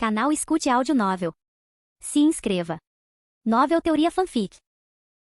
Canal Escute Áudio Novel. Se inscreva. Novel Teoria Fanfic.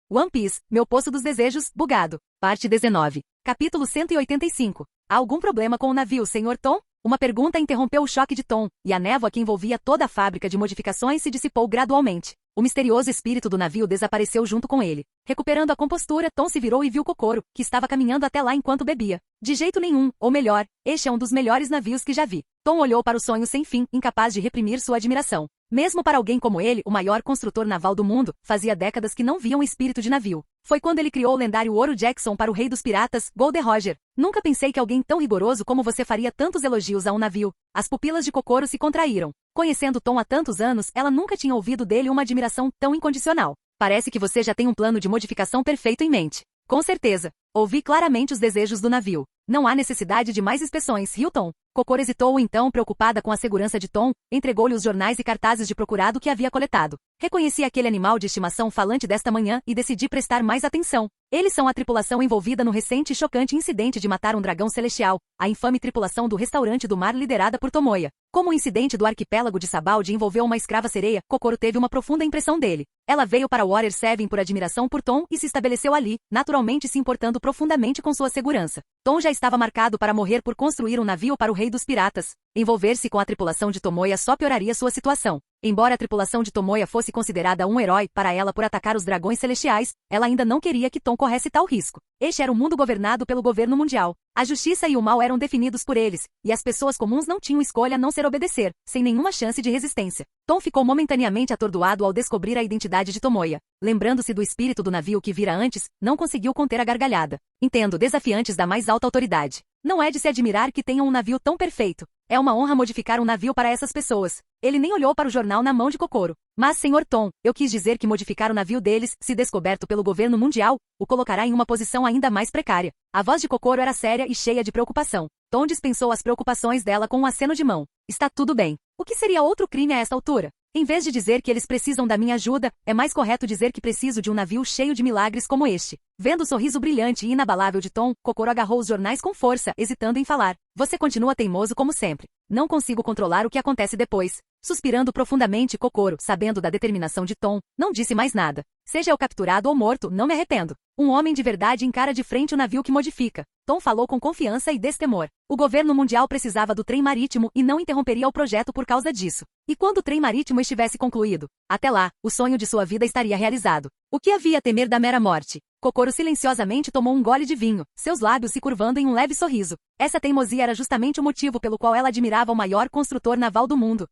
One Piece, Meu Poço dos Desejos, bugado. Parte 19. Capítulo 185. Há algum problema com o navio, Sr. Tom? Uma pergunta interrompeu o choque de Tom, e a névoa que envolvia toda a fábrica de modificações se dissipou gradualmente. O misterioso espírito do navio desapareceu junto com ele. Recuperando a compostura, Tom se virou e viu Kokoro, que estava caminhando até lá enquanto bebia. De jeito nenhum, ou melhor, este é um dos melhores navios que já vi. Tom olhou para o sonho sem fim, incapaz de reprimir sua admiração. Mesmo para alguém como ele, o maior construtor naval do mundo, fazia décadas que não via um espírito de navio. Foi quando ele criou o lendário Ouro Jackson para o rei dos piratas, Gold Roger. Nunca pensei que alguém tão rigoroso como você faria tantos elogios a um navio. As pupilas de Kokoro se contraíram. Conhecendo Tom há tantos anos, ela nunca tinha ouvido dele uma admiração tão incondicional. Parece que você já tem um plano de modificação perfeito em mente. Com certeza. Ouvi claramente os desejos do navio. Não há necessidade de mais inspeções, riu Tom. Kokoro hesitou então, preocupada com a segurança de Tom, entregou-lhe os jornais e cartazes de procurado que havia coletado. Reconheci aquele animal de estimação falante desta manhã e decidi prestar mais atenção. Eles são a tripulação envolvida no recente e chocante incidente de matar um dragão celestial, a infame tripulação do restaurante do mar liderada por Tomoya. Como o incidente do arquipélago de Sabaldi envolveu uma escrava sereia, Kokoro teve uma profunda impressão dele. Ela veio para Water 7 por admiração por Tom e se estabeleceu ali, naturalmente se importando profundamente com sua segurança. Tom já estava marcado para morrer por construir um navio para o rei dos piratas. Envolver-se com a tripulação de Tomoya só pioraria sua situação. Embora a tripulação de Tomoya fosse considerada um herói para ela por atacar os dragões celestiais, ela ainda não queria que Tom corresse tal risco. Este era um mundo governado pelo governo mundial. A justiça e o mal eram definidos por eles, e as pessoas comuns não tinham escolha a não ser obedecer, sem nenhuma chance de resistência. Tom ficou momentaneamente atordoado ao descobrir a identidade de Tomoya. Lembrando-se do espírito do navio que vira antes, não conseguiu conter a gargalhada. Entendo, desafiantes da mais alta autoridade. Não é de se admirar que tenham um navio tão perfeito. É uma honra modificar um navio para essas pessoas. Ele nem olhou para o jornal na mão de Kokoro. Mas, Sr. Tom, eu quis dizer que modificar o navio deles, se descoberto pelo governo mundial, o colocará em uma posição ainda mais precária. A voz de Kokoro era séria e cheia de preocupação. Tom dispensou as preocupações dela com um aceno de mão. Está tudo bem. O que seria outro crime a esta altura? Em vez de dizer que eles precisam da minha ajuda, é mais correto dizer que preciso de um navio cheio de milagres como este. Vendo o sorriso brilhante e inabalável de Tom, Kokoro agarrou os jornais com força, hesitando em falar. Você continua teimoso como sempre. Não consigo controlar o que acontece depois. Suspirando profundamente, Kokoro, sabendo da determinação de Tom, não disse mais nada. Seja eu capturado ou morto, não me arrependo. Um homem de verdade encara de frente o navio que modifica. Tom falou com confiança e destemor. O governo mundial precisava do trem marítimo e não interromperia o projeto por causa disso. E quando o trem marítimo estivesse concluído? Até lá, o sonho de sua vida estaria realizado. O que havia a temer da mera morte? Kokoro silenciosamente tomou um gole de vinho, seus lábios se curvando em um leve sorriso. Essa teimosia era justamente o motivo pelo qual ela admirava o maior construtor naval do mundo.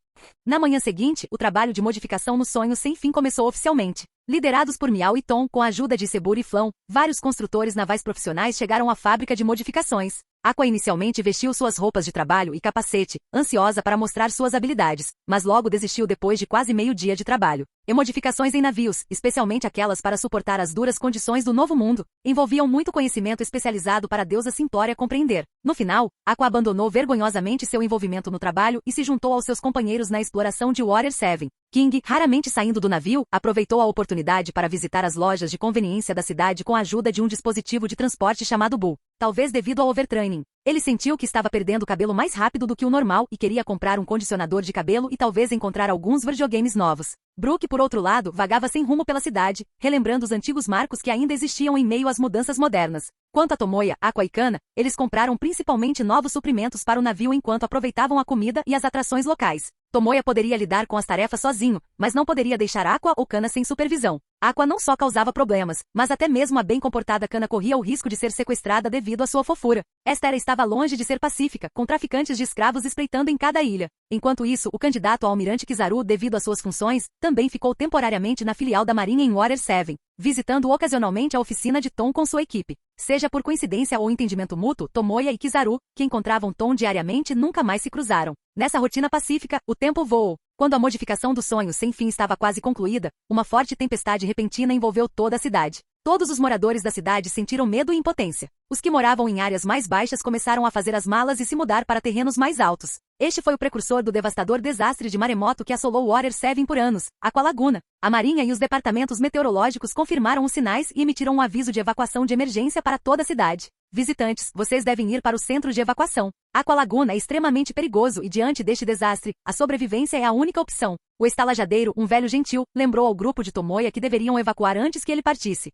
Na manhã seguinte, o trabalho de modificação no sonho sem fim começou oficialmente. Liderados por Miao e Tom, com a ajuda de Seburo e Flão, vários construtores navais profissionais chegaram à fábrica de modificações. Aqua inicialmente vestiu suas roupas de trabalho e capacete, ansiosa para mostrar suas habilidades, mas logo desistiu depois de quase meio-dia de trabalho. E modificações em navios, especialmente aquelas para suportar as duras condições do novo mundo, envolviam muito conhecimento especializado para a deusa Simtória compreender. No final, Aqua abandonou vergonhosamente seu envolvimento no trabalho e se juntou aos seus companheiros na exploração de Water 7. King, raramente saindo do navio, aproveitou a oportunidade para visitar as lojas de conveniência da cidade com a ajuda de um dispositivo de transporte chamado Bull. Talvez devido ao overtraining. Ele sentiu que estava perdendo o cabelo mais rápido do que o normal e queria comprar um condicionador de cabelo e talvez encontrar alguns videogames novos. Brook, por outro lado, vagava sem rumo pela cidade, relembrando os antigos marcos que ainda existiam em meio às mudanças modernas. Quanto a Tomoya, Aqua e Kana, eles compraram principalmente novos suprimentos para o navio enquanto aproveitavam a comida e as atrações locais. Tomoya poderia lidar com as tarefas sozinho, mas não poderia deixar Aqua ou Kana sem supervisão. Aqua não só causava problemas, mas até mesmo a bem comportada Kana corria o risco de ser sequestrada devido à sua fofura. Esta era estava longe de ser pacífica, com traficantes de escravos espreitando em cada ilha. Enquanto isso, o candidato ao almirante Kizaru, devido às suas funções, também ficou temporariamente na filial da Marinha em Water 7, visitando ocasionalmente a oficina de Tom com sua equipe. Seja por coincidência ou entendimento mútuo, Tomoya e Kizaru, que encontravam Tom diariamente, nunca mais se cruzaram. Nessa rotina pacífica, o tempo voou. Quando a modificação do sonho sem fim estava quase concluída, uma forte tempestade repentina envolveu toda a cidade. Todos os moradores da cidade sentiram medo e impotência. Os que moravam em áreas mais baixas começaram a fazer as malas e se mudar para terrenos mais altos. Este foi o precursor do devastador desastre de maremoto que assolou Water 7 por anos, Aqua Laguna. A Marinha e os departamentos meteorológicos confirmaram os sinais e emitiram um aviso de evacuação de emergência para toda a cidade. visitantes, vocês devem ir para o centro de evacuação. Aqua Laguna é extremamente perigoso e diante deste desastre, a sobrevivência é a única opção. O estalajadeiro, um velho gentil, lembrou ao grupo de Tomoya que deveriam evacuar antes que ele partisse.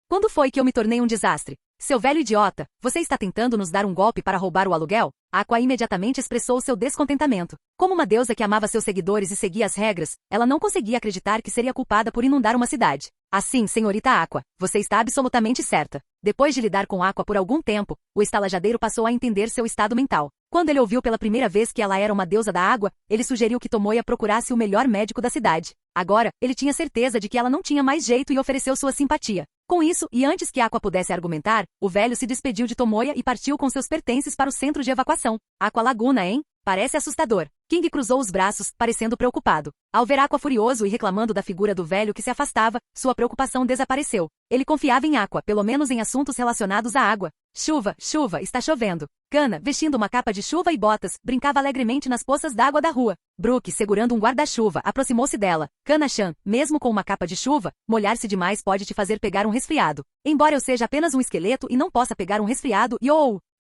Quando foi que eu me tornei um desastre? Seu velho idiota, você está tentando nos dar um golpe para roubar o aluguel? Aqua imediatamente expressou seu descontentamento. Como uma deusa que amava seus seguidores e seguia as regras, ela não conseguia acreditar que seria culpada por inundar uma cidade. Assim, senhorita Aqua, você está absolutamente certa. Depois de lidar com Aqua por algum tempo, o estalajadeiro passou a entender seu estado mental. Quando ele ouviu pela primeira vez que ela era uma deusa da água, ele sugeriu que Tomoya procurasse o melhor médico da cidade. Agora, ele tinha certeza de que ela não tinha mais jeito e ofereceu sua simpatia. Com isso, e antes que Aqua pudesse argumentar, o velho se despediu de Tomoya e partiu com seus pertences para o centro de evacuação. Aqua Laguna, hein? Parece assustador. King cruzou os braços, parecendo preocupado. Ao ver Aqua furioso e reclamando da figura do velho que se afastava, sua preocupação desapareceu. Ele confiava em Aqua, pelo menos em assuntos relacionados à água. Chuva, chuva, está chovendo. Kana, vestindo uma capa de chuva e botas, brincava alegremente nas poças d'água da rua. Brook, segurando um guarda-chuva, aproximou-se dela. Kana-chan, mesmo com uma capa de chuva, molhar-se demais pode te fazer pegar um resfriado. Embora eu seja apenas um esqueleto e não possa pegar um resfriado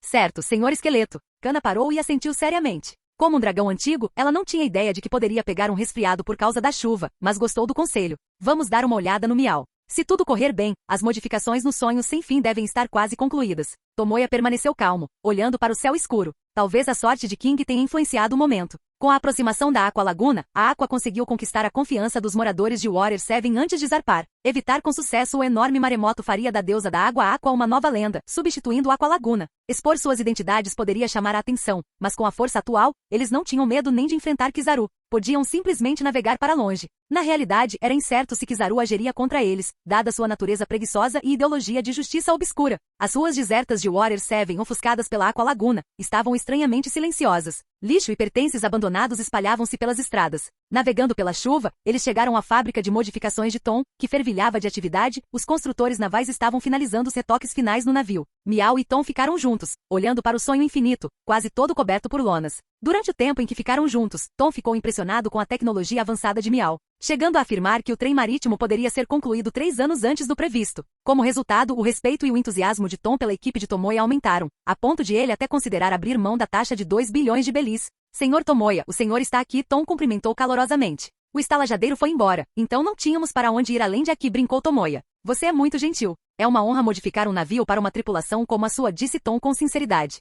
Certo, senhor esqueleto. Kana parou e assentiu seriamente. Como um dragão antigo, ela não tinha ideia de que poderia pegar um resfriado por causa da chuva, mas gostou do conselho. Vamos dar uma olhada no Miau. Se tudo correr bem, as modificações no sonho sem fim devem estar quase concluídas. Tomoya permaneceu calmo, olhando para o céu escuro. Talvez a sorte de King tenha influenciado o momento. Com a aproximação da Aqua Laguna, a Aqua conseguiu conquistar a confiança dos moradores de Water 7 antes de zarpar. Evitar com sucesso o enorme maremoto faria da deusa da água Aqua uma nova lenda, substituindo Aqua Laguna. Expor suas identidades poderia chamar a atenção, mas com a força atual, eles não tinham medo nem de enfrentar Kizaru. Podiam simplesmente navegar para longe. Na realidade, era incerto se Kizaru agiria contra eles, dada sua natureza preguiçosa e ideologia de justiça obscura. As ruas desertas de Water 7, ofuscadas pela Aqua Laguna, estavam estranhamente silenciosas. Lixo e pertences abandonados espalhavam-se pelas estradas. Navegando pela chuva, eles chegaram à fábrica de modificações de Tom, que fervilhava de atividade. Os construtores navais estavam finalizando os retoques finais no navio. Miau e Tom ficaram juntos, olhando para o sonho infinito, quase todo coberto por lonas. Durante o tempo em que ficaram juntos, Tom ficou impressionado com a tecnologia avançada de Miau, chegando a afirmar que o trem marítimo poderia ser concluído 3 anos antes do previsto. Como resultado, o respeito e o entusiasmo de Tom pela equipe de Tomoya aumentaram, a ponto de ele até considerar abrir mão da taxa de 2 bilhões de belis. Senhor Tomoya, o senhor está aqui, Tom cumprimentou calorosamente. O estalajadeiro foi embora, então não tínhamos para onde ir além de aqui, brincou Tomoya. Você é muito gentil. É uma honra modificar um navio para uma tripulação como a sua, disse Tom com sinceridade.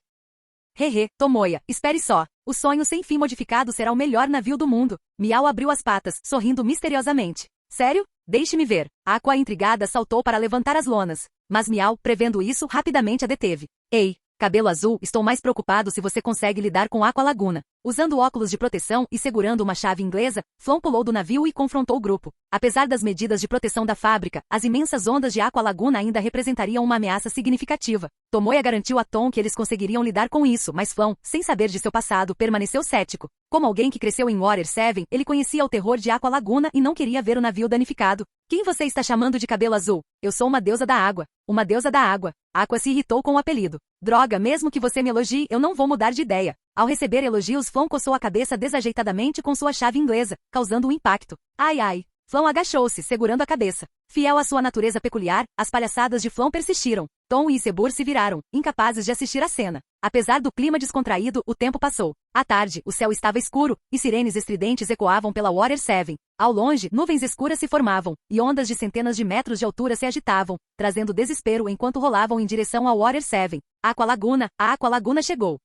Hehe, Tomoya, espere só. O sonho sem fim modificado será o melhor navio do mundo. Miau abriu as patas, sorrindo misteriosamente. Sério? Deixe-me ver. Aqua, intrigada, saltou para levantar as lonas. Mas Miau, prevendo isso, rapidamente a deteve. Ei, cabelo azul, estou mais preocupado se você consegue lidar com Aqua Laguna. Usando óculos de proteção e segurando uma chave inglesa, Flon pulou do navio e confrontou o grupo. Apesar das medidas de proteção da fábrica, as imensas ondas de Aqua Laguna ainda representariam uma ameaça significativa. Tomoya garantiu a Tom que eles conseguiriam lidar com isso, mas Flon, sem saber de seu passado, permaneceu cético. Como alguém que cresceu em Water 7, ele conhecia o terror de Aqua Laguna e não queria ver o navio danificado. Quem você está chamando de cabelo azul? Eu sou uma deusa da água. Uma deusa da água. Aqua se irritou com o apelido. Droga, mesmo que você me elogie, eu não vou mudar de ideia. Ao receber elogios, Flon coçou a cabeça desajeitadamente com sua chave inglesa, causando um impacto. Ai ai. Flon agachou-se, segurando a cabeça. Fiel à sua natureza peculiar, as palhaçadas de Flon persistiram. Tom e Isebur se viraram, incapazes de assistir à cena. Apesar do clima descontraído, o tempo passou. À tarde, o céu estava escuro, e sirenes estridentes ecoavam pela Water 7. Ao longe, nuvens escuras se formavam, e ondas de centenas de metros de altura se agitavam, trazendo desespero enquanto rolavam em direção à Water 7. A Aqua Laguna chegou.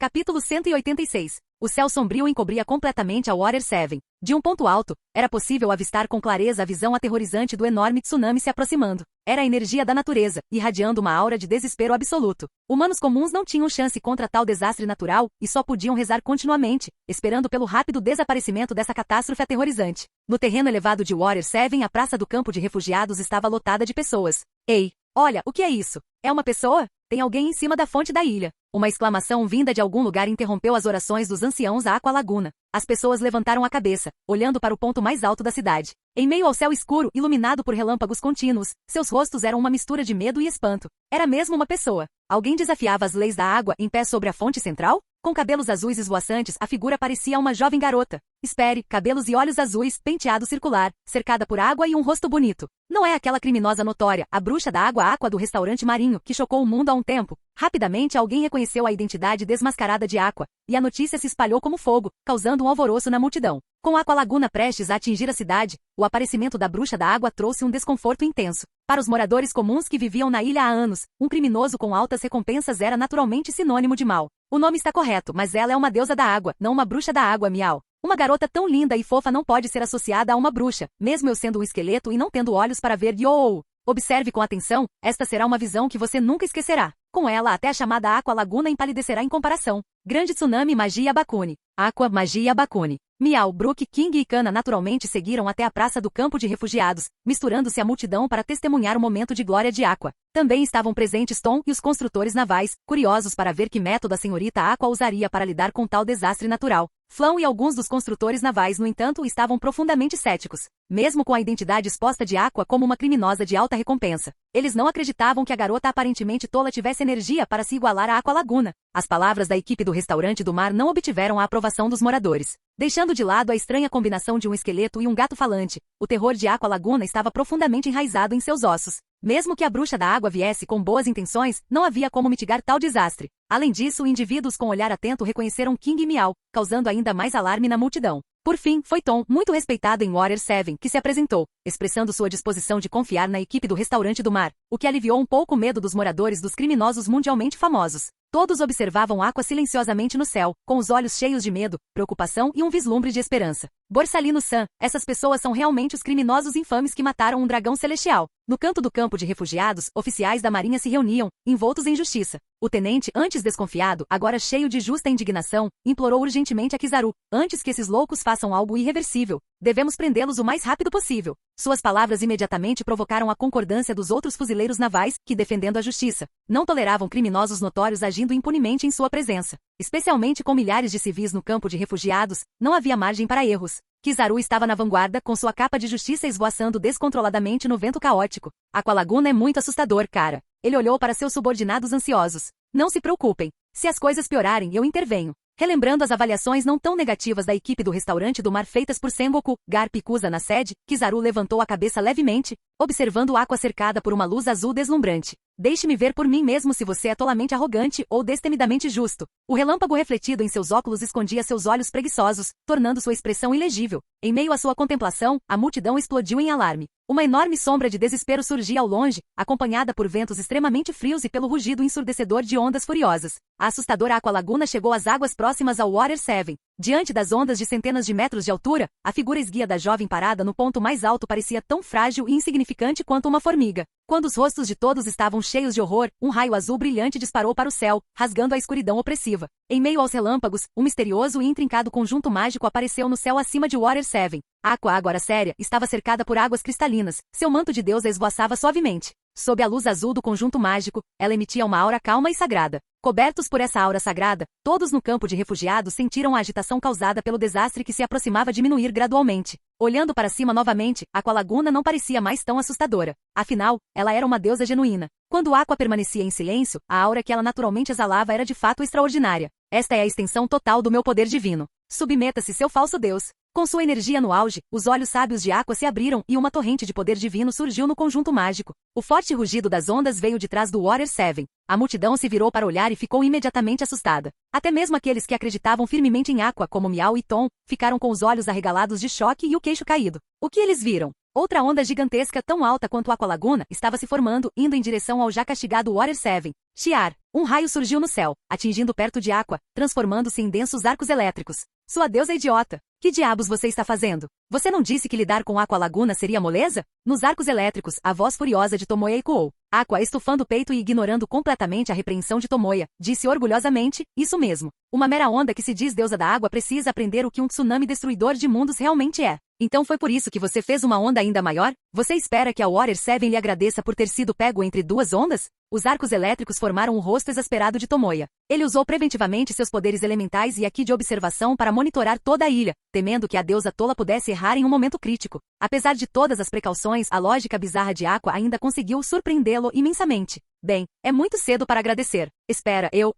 Capítulo 186. O céu sombrio encobria completamente a Water 7. De um ponto alto, era possível avistar com clareza a visão aterrorizante do enorme tsunami se aproximando. Era a energia da natureza, irradiando uma aura de desespero absoluto. Humanos comuns não tinham chance contra tal desastre natural, e só podiam rezar continuamente, esperando pelo rápido desaparecimento dessa catástrofe aterrorizante. No terreno elevado de Water 7, a praça do campo de refugiados estava lotada de pessoas. Ei, olha, o que é isso? É uma pessoa? Tem alguém em cima da fonte da ilha. Uma exclamação vinda de algum lugar interrompeu as orações dos anciãos da Aqua Laguna. As pessoas levantaram a cabeça, olhando para o ponto mais alto da cidade. Em meio ao céu escuro, iluminado por relâmpagos contínuos, seus rostos eram uma mistura de medo e espanto. Era mesmo uma pessoa. Alguém desafiava as leis da água em pé sobre a fonte central? Com cabelos azuis esvoaçantes, a figura parecia uma jovem garota. Espere, cabelos e olhos azuis, penteado circular, cercada por água e um rosto bonito. Não é aquela criminosa notória, a bruxa da água Aqua do restaurante marinho, que chocou o mundo há um tempo. Rapidamente alguém reconheceu a identidade desmascarada de Aqua, e a notícia se espalhou como fogo, causando um alvoroço na multidão. Com Aqua Laguna prestes a atingir a cidade, o aparecimento da bruxa da água trouxe um desconforto intenso. Para os moradores comuns que viviam na ilha há anos, um criminoso com altas recompensas era naturalmente sinônimo de mal. O nome está correto, mas ela é uma deusa da água, não uma bruxa da água, miau. Uma garota tão linda e fofa não pode ser associada a uma bruxa, mesmo eu sendo um esqueleto e não tendo olhos para ver Yo! Observe com atenção, esta será uma visão que você nunca esquecerá. Com ela até a chamada Aqua Laguna empalidecerá em comparação. Grande tsunami, magia Bakuni. Aqua, magia Bakuni. Miau, Brook, King e Kana naturalmente seguiram até a praça do campo de refugiados, misturando-se à multidão para testemunhar o momento de glória de Aqua. Também estavam presentes Tom e os construtores navais, curiosos para ver que método a senhorita Aqua usaria para lidar com tal desastre natural. Flão e alguns dos construtores navais, no entanto, estavam profundamente céticos, mesmo com a identidade exposta de Aqua como uma criminosa de alta recompensa. Eles não acreditavam que a garota aparentemente tola tivesse energia para se igualar a Aqua Laguna. As palavras da equipe do restaurante do mar não obtiveram a aprovação dos moradores. Deixando de lado a estranha combinação de um esqueleto e um gato falante, o terror de Aqua Laguna estava profundamente enraizado em seus ossos. Mesmo que a bruxa da água viesse com boas intenções, não havia como mitigar tal desastre. Além disso, indivíduos com olhar atento reconheceram King e Miau, causando ainda mais alarme na multidão. Por fim, foi Tom, muito respeitado em Water 7, que se apresentou, expressando sua disposição de confiar na equipe do restaurante do mar, o que aliviou um pouco o medo dos moradores dos criminosos mundialmente famosos. Todos observavam Aqua silenciosamente no céu, com os olhos cheios de medo, preocupação e um vislumbre de esperança. Borsalino-san, essas pessoas são realmente os criminosos infames que mataram um dragão celestial. No canto do campo de refugiados, oficiais da marinha se reuniam, envoltos em justiça. O tenente, antes desconfiado, agora cheio de justa indignação, implorou urgentemente a Kizaru, antes que esses loucos façam algo irreversível. Devemos prendê-los o mais rápido possível. Suas palavras imediatamente provocaram a concordância dos outros fuzileiros navais, que, defendendo a justiça, não toleravam criminosos notórios agindo impunemente em sua presença. Especialmente com milhares de civis no campo de refugiados, não havia margem para erros. Kizaru estava na vanguarda, com sua capa de justiça esvoaçando descontroladamente no vento caótico. Aqua Laguna é muito assustador, cara. Ele olhou para seus subordinados ansiosos. Não se preocupem. Se as coisas piorarem, eu intervenho. Relembrando as avaliações não tão negativas da equipe do restaurante do mar feitas por Sengoku, Garp e Kusa na sede, Kizaru levantou a cabeça levemente, observando Aqua cercada por uma luz azul deslumbrante. Deixe-me ver por mim mesmo se você é tolamente arrogante ou destemidamente justo. O relâmpago refletido em seus óculos escondia seus olhos preguiçosos, tornando sua expressão ilegível. Em meio à sua contemplação, a multidão explodiu em alarme. Uma enorme sombra de desespero surgia ao longe, acompanhada por ventos extremamente frios e pelo rugido ensurdecedor de ondas furiosas. A assustadora Aqua Laguna chegou às águas próximas ao Water 7. Diante das ondas de centenas de metros de altura, a figura esguia da jovem parada no ponto mais alto parecia tão frágil e insignificante quanto uma formiga. Quando os rostos de todos estavam cheios de horror, um raio azul brilhante disparou para o céu, rasgando a escuridão opressiva. Em meio aos relâmpagos, um misterioso e intrincado conjunto mágico apareceu no céu acima de Water 7. Aqua, agora séria, estava cercada por águas cristalinas. Seu manto de deusa esvoaçava suavemente. Sob a luz azul do conjunto mágico, ela emitia uma aura calma e sagrada. Cobertos por essa aura sagrada, todos no campo de refugiados sentiram a agitação causada pelo desastre que se aproximava diminuir gradualmente. Olhando para cima novamente, Aqua Laguna não parecia mais tão assustadora. Afinal, ela era uma deusa genuína. Quando Aqua permanecia em silêncio, a aura que ela naturalmente exalava era de fato extraordinária. Esta é a extensão total do meu poder divino. Submeta-se, seu falso deus. Com sua energia no auge, os olhos sábios de Aqua se abriram e uma torrente de poder divino surgiu no conjunto mágico. O forte rugido das ondas veio de trás do Water 7. A multidão se virou para olhar e ficou imediatamente assustada. Até mesmo aqueles que acreditavam firmemente em Aqua, como Miau e Tom, ficaram com os olhos arregalados de choque e o queixo caído. O que eles viram? Outra onda gigantesca tão alta quanto Aqua Laguna estava se formando, indo em direção ao já castigado Water 7. Chiar. Um raio surgiu no céu, atingindo perto de Aqua, transformando-se em densos arcos elétricos. Sua deusa idiota! Que diabos você está fazendo? Você não disse que lidar com Aqua Laguna seria moleza? Nos arcos elétricos, a voz furiosa de Tomoya ecoou. Aqua, estufando o peito e ignorando completamente a repreensão de Tomoya, disse orgulhosamente, isso mesmo. Uma mera onda que se diz deusa da água precisa aprender o que um tsunami destruidor de mundos realmente é. Então foi por isso que você fez uma onda ainda maior? Você espera que a Water 7 lhe agradeça por ter sido pego entre duas ondas? Os arcos elétricos formaram o rosto exasperado de Tomoya. Ele usou preventivamente seus poderes elementais e aqui de observação para monitorar toda a ilha, temendo que a deusa tola pudesse errar em um momento crítico. Apesar de todas as precauções, a lógica bizarra de Aqua ainda conseguiu surpreendê-lo imensamente. Bem, é muito cedo para agradecer. Espera, eu...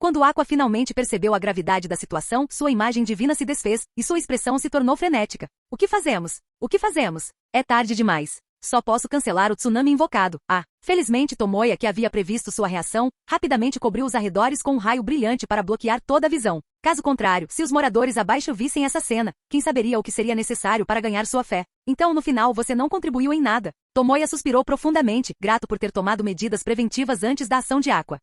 Quando Aqua finalmente percebeu a gravidade da situação, sua imagem divina se desfez, e sua expressão se tornou frenética. O que fazemos? O que fazemos? É tarde demais. Só posso cancelar o tsunami invocado. Felizmente Tomoya, que havia previsto sua reação, rapidamente cobriu os arredores com um raio brilhante para bloquear toda a visão. Caso contrário, se os moradores abaixo vissem essa cena, quem saberia o que seria necessário para ganhar sua fé? Então no final você não contribuiu em nada. Tomoya suspirou profundamente, grato por ter tomado medidas preventivas antes da ação de Aqua.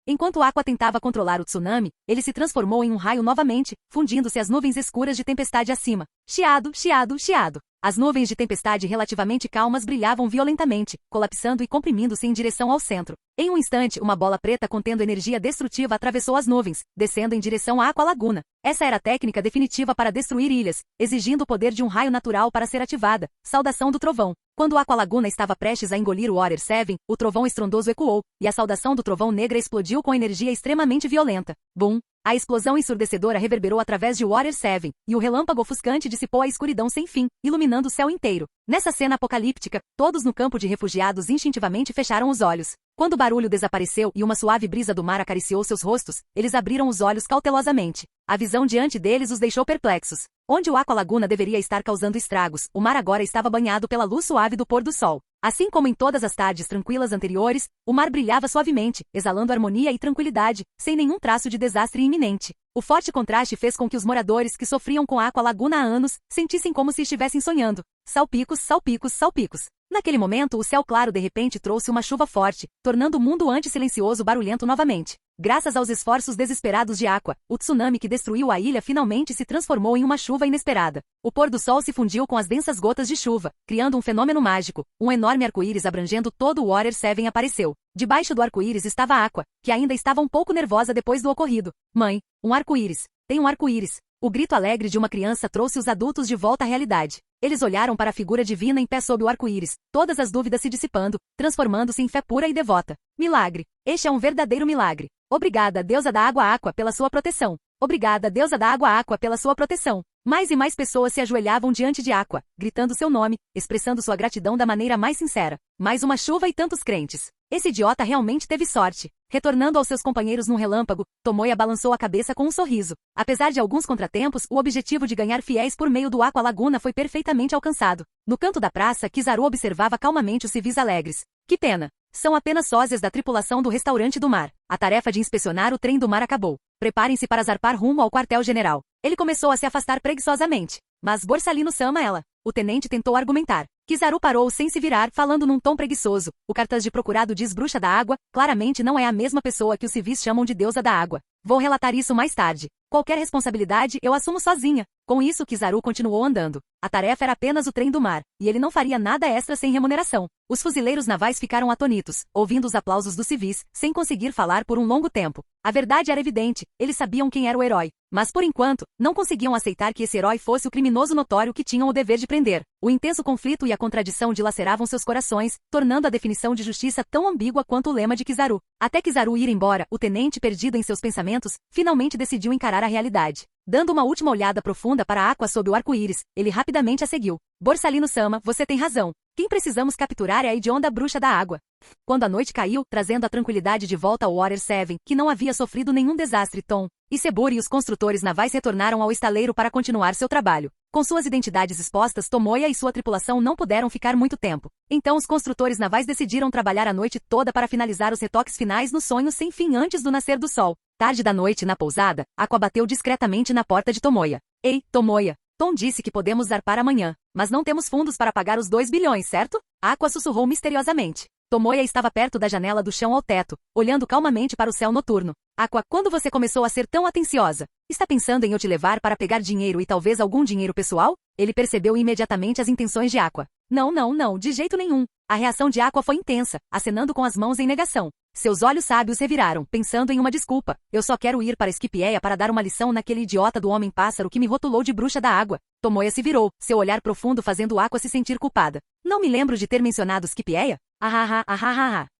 Enquanto Aqua tentava controlar o tsunami, ele se transformou em um raio novamente, fundindo-se às nuvens escuras de tempestade acima. Chiado, chiado, chiado. As nuvens de tempestade relativamente calmas brilhavam violentamente, colapsando e comprimindo-se em direção ao centro. Em um instante, uma bola preta contendo energia destrutiva atravessou as nuvens, descendo em direção à Aqua Laguna. Essa era a técnica definitiva para destruir ilhas, exigindo o poder de um raio natural para ser ativada. Saudação do trovão. Quando a Aqua Laguna estava prestes a engolir o Water 7, o trovão estrondoso ecoou, e a saudação do trovão negra explodiu com energia extremamente violenta. Bum! A explosão ensurdecedora reverberou através de Water 7, e o relâmpago ofuscante dissipou a escuridão sem fim, iluminando o céu inteiro. Nessa cena apocalíptica, todos no campo de refugiados instintivamente fecharam os olhos. Quando o barulho desapareceu e uma suave brisa do mar acariciou seus rostos, eles abriram os olhos cautelosamente. A visão diante deles os deixou perplexos. Onde o Aqua Laguna deveria estar causando estragos, o mar agora estava banhado pela luz suave do pôr do sol. Assim como em todas as tardes tranquilas anteriores, o mar brilhava suavemente, exalando harmonia e tranquilidade, sem nenhum traço de desastre iminente. O forte contraste fez com que os moradores que sofriam com a Aqua Laguna há anos sentissem como se estivessem sonhando. Salpicos, salpicos, salpicos. Naquele momento, o céu claro de repente trouxe uma chuva forte, tornando o mundo antes silencioso barulhento novamente. Graças aos esforços desesperados de Aqua, o tsunami que destruiu a ilha finalmente se transformou em uma chuva inesperada. O pôr do sol se fundiu com as densas gotas de chuva, criando um fenômeno mágico. Um enorme arco-íris abrangendo todo o Water 7 apareceu. Debaixo do arco-íris estava Aqua, que ainda estava um pouco nervosa depois do ocorrido. Mãe, um arco-íris. Tem um arco-íris. O grito alegre de uma criança trouxe os adultos de volta à realidade. Eles olharam para a figura divina em pé sob o arco-íris, todas as dúvidas se dissipando, transformando-se em fé pura e devota. Milagre. Este é um verdadeiro milagre. Obrigada, deusa da água Aqua, pela sua proteção. Obrigada, deusa da água Aqua, pela sua proteção. Mais e mais pessoas se ajoelhavam diante de Aqua, gritando seu nome, expressando sua gratidão da maneira mais sincera. Mais uma chuva e tantos crentes. Esse idiota realmente teve sorte. Retornando aos seus companheiros num relâmpago, Tomoya balançou a cabeça com um sorriso. Apesar de alguns contratempos, o objetivo de ganhar fiéis por meio do Aqua Laguna foi perfeitamente alcançado. No canto da praça, Kizaru observava calmamente os civis alegres. Que pena! São apenas sósias da tripulação do restaurante do mar. A tarefa de inspecionar o trem do mar acabou. Preparem-se para zarpar rumo ao quartel-general. Ele começou a se afastar preguiçosamente. Mas Borsalino-sama ela. O tenente tentou argumentar. Kizaru parou sem se virar, falando num tom preguiçoso. O cartaz de procurado diz bruxa da água, claramente não é a mesma pessoa que os civis chamam de deusa da água. Vou relatar isso mais tarde. Qualquer responsabilidade eu assumo sozinha. Com isso, Kizaru continuou andando. A tarefa era apenas o trem do mar, e ele não faria nada extra sem remuneração. Os fuzileiros navais ficaram atônitos, ouvindo os aplausos dos civis, sem conseguir falar por um longo tempo. A verdade era evidente, eles sabiam quem era o herói. Mas por enquanto, não conseguiam aceitar que esse herói fosse o criminoso notório que tinham o dever de prender. O intenso conflito e a contradição dilaceravam seus corações, tornando a definição de justiça tão ambígua quanto o lema de Kizaru. Até Kizaru ir embora, o tenente, perdido em seus pensamentos, finalmente decidiu encarar a realidade. Dando uma última olhada profunda para a Aqua sob o arco-íris, ele rapidamente a seguiu. Borsalino-sama, você tem razão. Quem precisamos capturar é a hedionda bruxa da água. Quando a noite caiu, trazendo a tranquilidade de volta ao Water 7, que não havia sofrido nenhum desastre, Tom e Seburi e os construtores navais retornaram ao estaleiro para continuar seu trabalho. Com suas identidades expostas, Tomoya e sua tripulação não puderam ficar muito tempo. Então os construtores navais decidiram trabalhar a noite toda para finalizar os retoques finais no sonho sem fim antes do nascer do sol. Tarde da noite na pousada, Aqua bateu discretamente na porta de Tomoya. Ei, Tomoya. Tom disse que podemos zarpar amanhã, mas não temos fundos para pagar os 2 bilhões, certo? Aqua sussurrou misteriosamente. Tomoya estava perto da janela do chão ao teto, olhando calmamente para o céu noturno. Aqua, quando você começou a ser tão atenciosa? Está pensando em eu te levar para pegar dinheiro e talvez algum dinheiro pessoal? Ele percebeu imediatamente as intenções de Aqua. Não, de jeito nenhum. A reação de Aqua foi intensa, acenando com as mãos em negação. Seus olhos sábios reviraram, pensando em uma desculpa. Eu só quero ir para Esquipieia para dar uma lição naquele idiota do homem-pássaro que me rotulou de bruxa da água. Tomoya se virou, seu olhar profundo fazendo Aqua se sentir culpada. Não me lembro de ter mencionado Esquipieia?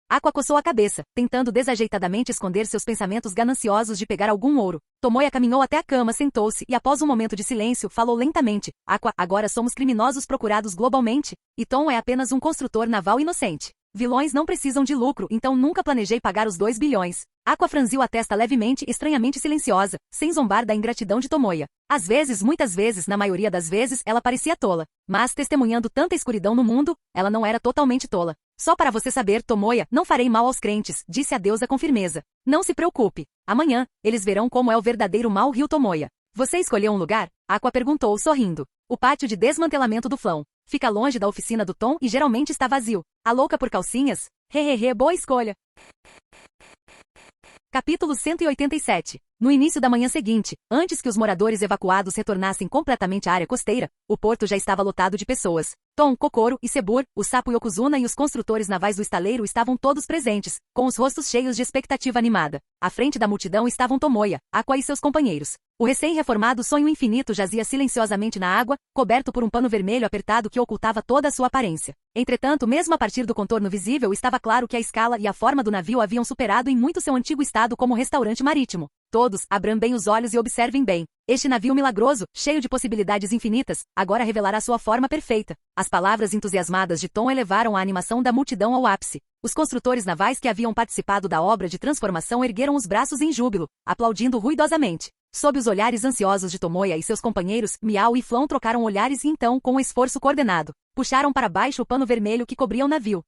Aqua coçou a cabeça, tentando desajeitadamente esconder seus pensamentos gananciosos de pegar algum ouro. Tomoya caminhou até a cama, sentou-se e após um momento de silêncio, falou lentamente. Aqua, agora somos criminosos procurados globalmente, e Tom é apenas um construtor naval inocente. Vilões não precisam de lucro, então nunca planejei pagar os 2 bilhões. Aqua franziu a testa levemente, estranhamente silenciosa, sem zombar da ingratidão de Tomoya. Às vezes, muitas vezes, na maioria das vezes, ela parecia tola. Mas, testemunhando tanta escuridão no mundo, ela não era totalmente tola. Só para você saber, Tomoya, não farei mal aos crentes, disse a deusa com firmeza. Não se preocupe. Amanhã, eles verão como é o verdadeiro mal Rio Tomoya. Você escolheu um lugar? Aqua perguntou, sorrindo. O pátio de desmantelamento do Flão. Fica longe da oficina do Tom e geralmente está vazio. A louca por calcinhas? Hehehe, boa escolha. Capítulo 187. No início da manhã seguinte, antes que os moradores evacuados retornassem completamente à área costeira, o porto já estava lotado de pessoas. Tom, Kokoro, Isebur, o sapo Yokozuna e os construtores navais do estaleiro estavam todos presentes, com os rostos cheios de expectativa animada. À frente da multidão estavam Tomoya, Aqua e seus companheiros. O recém-reformado Sonho Infinito jazia silenciosamente na água, coberto por um pano vermelho apertado que ocultava toda a sua aparência. Entretanto, mesmo a partir do contorno visível, estava claro que a escala e a forma do navio haviam superado em muito seu antigo estado como restaurante marítimo. Todos, abram bem os olhos e observem bem. Este navio milagroso, cheio de possibilidades infinitas, agora revelará sua forma perfeita. As palavras entusiasmadas de Tom elevaram a animação da multidão ao ápice. Os construtores navais que haviam participado da obra de transformação ergueram os braços em júbilo, aplaudindo ruidosamente. Sob os olhares ansiosos de Tomoya e seus companheiros, Miao e Flão trocaram olhares e então, com um esforço coordenado, puxaram para baixo o pano vermelho que cobria o navio.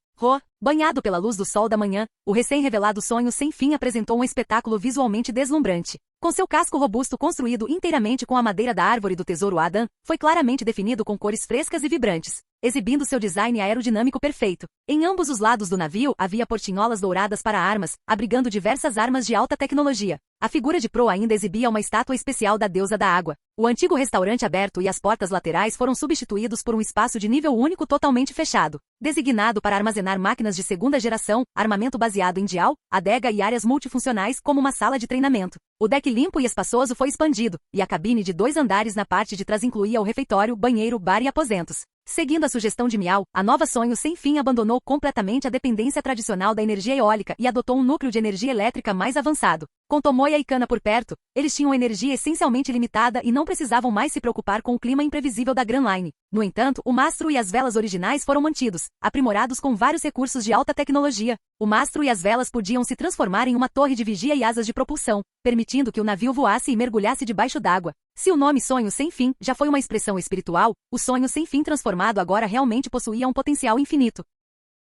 Banhado pela luz do sol da manhã, o recém-revelado Sonho Sem Fim apresentou um espetáculo visualmente deslumbrante. Com seu casco robusto construído inteiramente com a madeira da árvore do tesouro Adam, foi claramente definido com cores frescas e vibrantes, exibindo seu design aerodinâmico perfeito. Em ambos os lados do navio havia portinholas douradas para armas, abrigando diversas armas de alta tecnologia. A figura de proa ainda exibia uma estátua especial da deusa da água. O antigo restaurante aberto e as portas laterais foram substituídos por um espaço de nível único totalmente fechado, designado para armazenar máquinas de segunda geração, armamento baseado em dial, adega e áreas multifuncionais como uma sala de treinamento. O deck limpo e espaçoso foi expandido, e a cabine de 2 andares na parte de trás incluía o refeitório, banheiro, bar e aposentos. Seguindo a sugestão de Miao, a nova Sonho Sem Fim abandonou completamente a dependência tradicional da energia eólica e adotou um núcleo de energia elétrica mais avançado. Com Tomoya e Kana por perto, eles tinham energia essencialmente limitada e não precisavam mais se preocupar com o clima imprevisível da Grand Line. No entanto, o mastro e as velas originais foram mantidos, aprimorados com vários recursos de alta tecnologia. O mastro e as velas podiam se transformar em uma torre de vigia e asas de propulsão, permitindo que o navio voasse e mergulhasse debaixo d'água. Se o nome Sonho Sem Fim já foi uma expressão espiritual, o Sonho Sem Fim transformado agora realmente possuía um potencial infinito.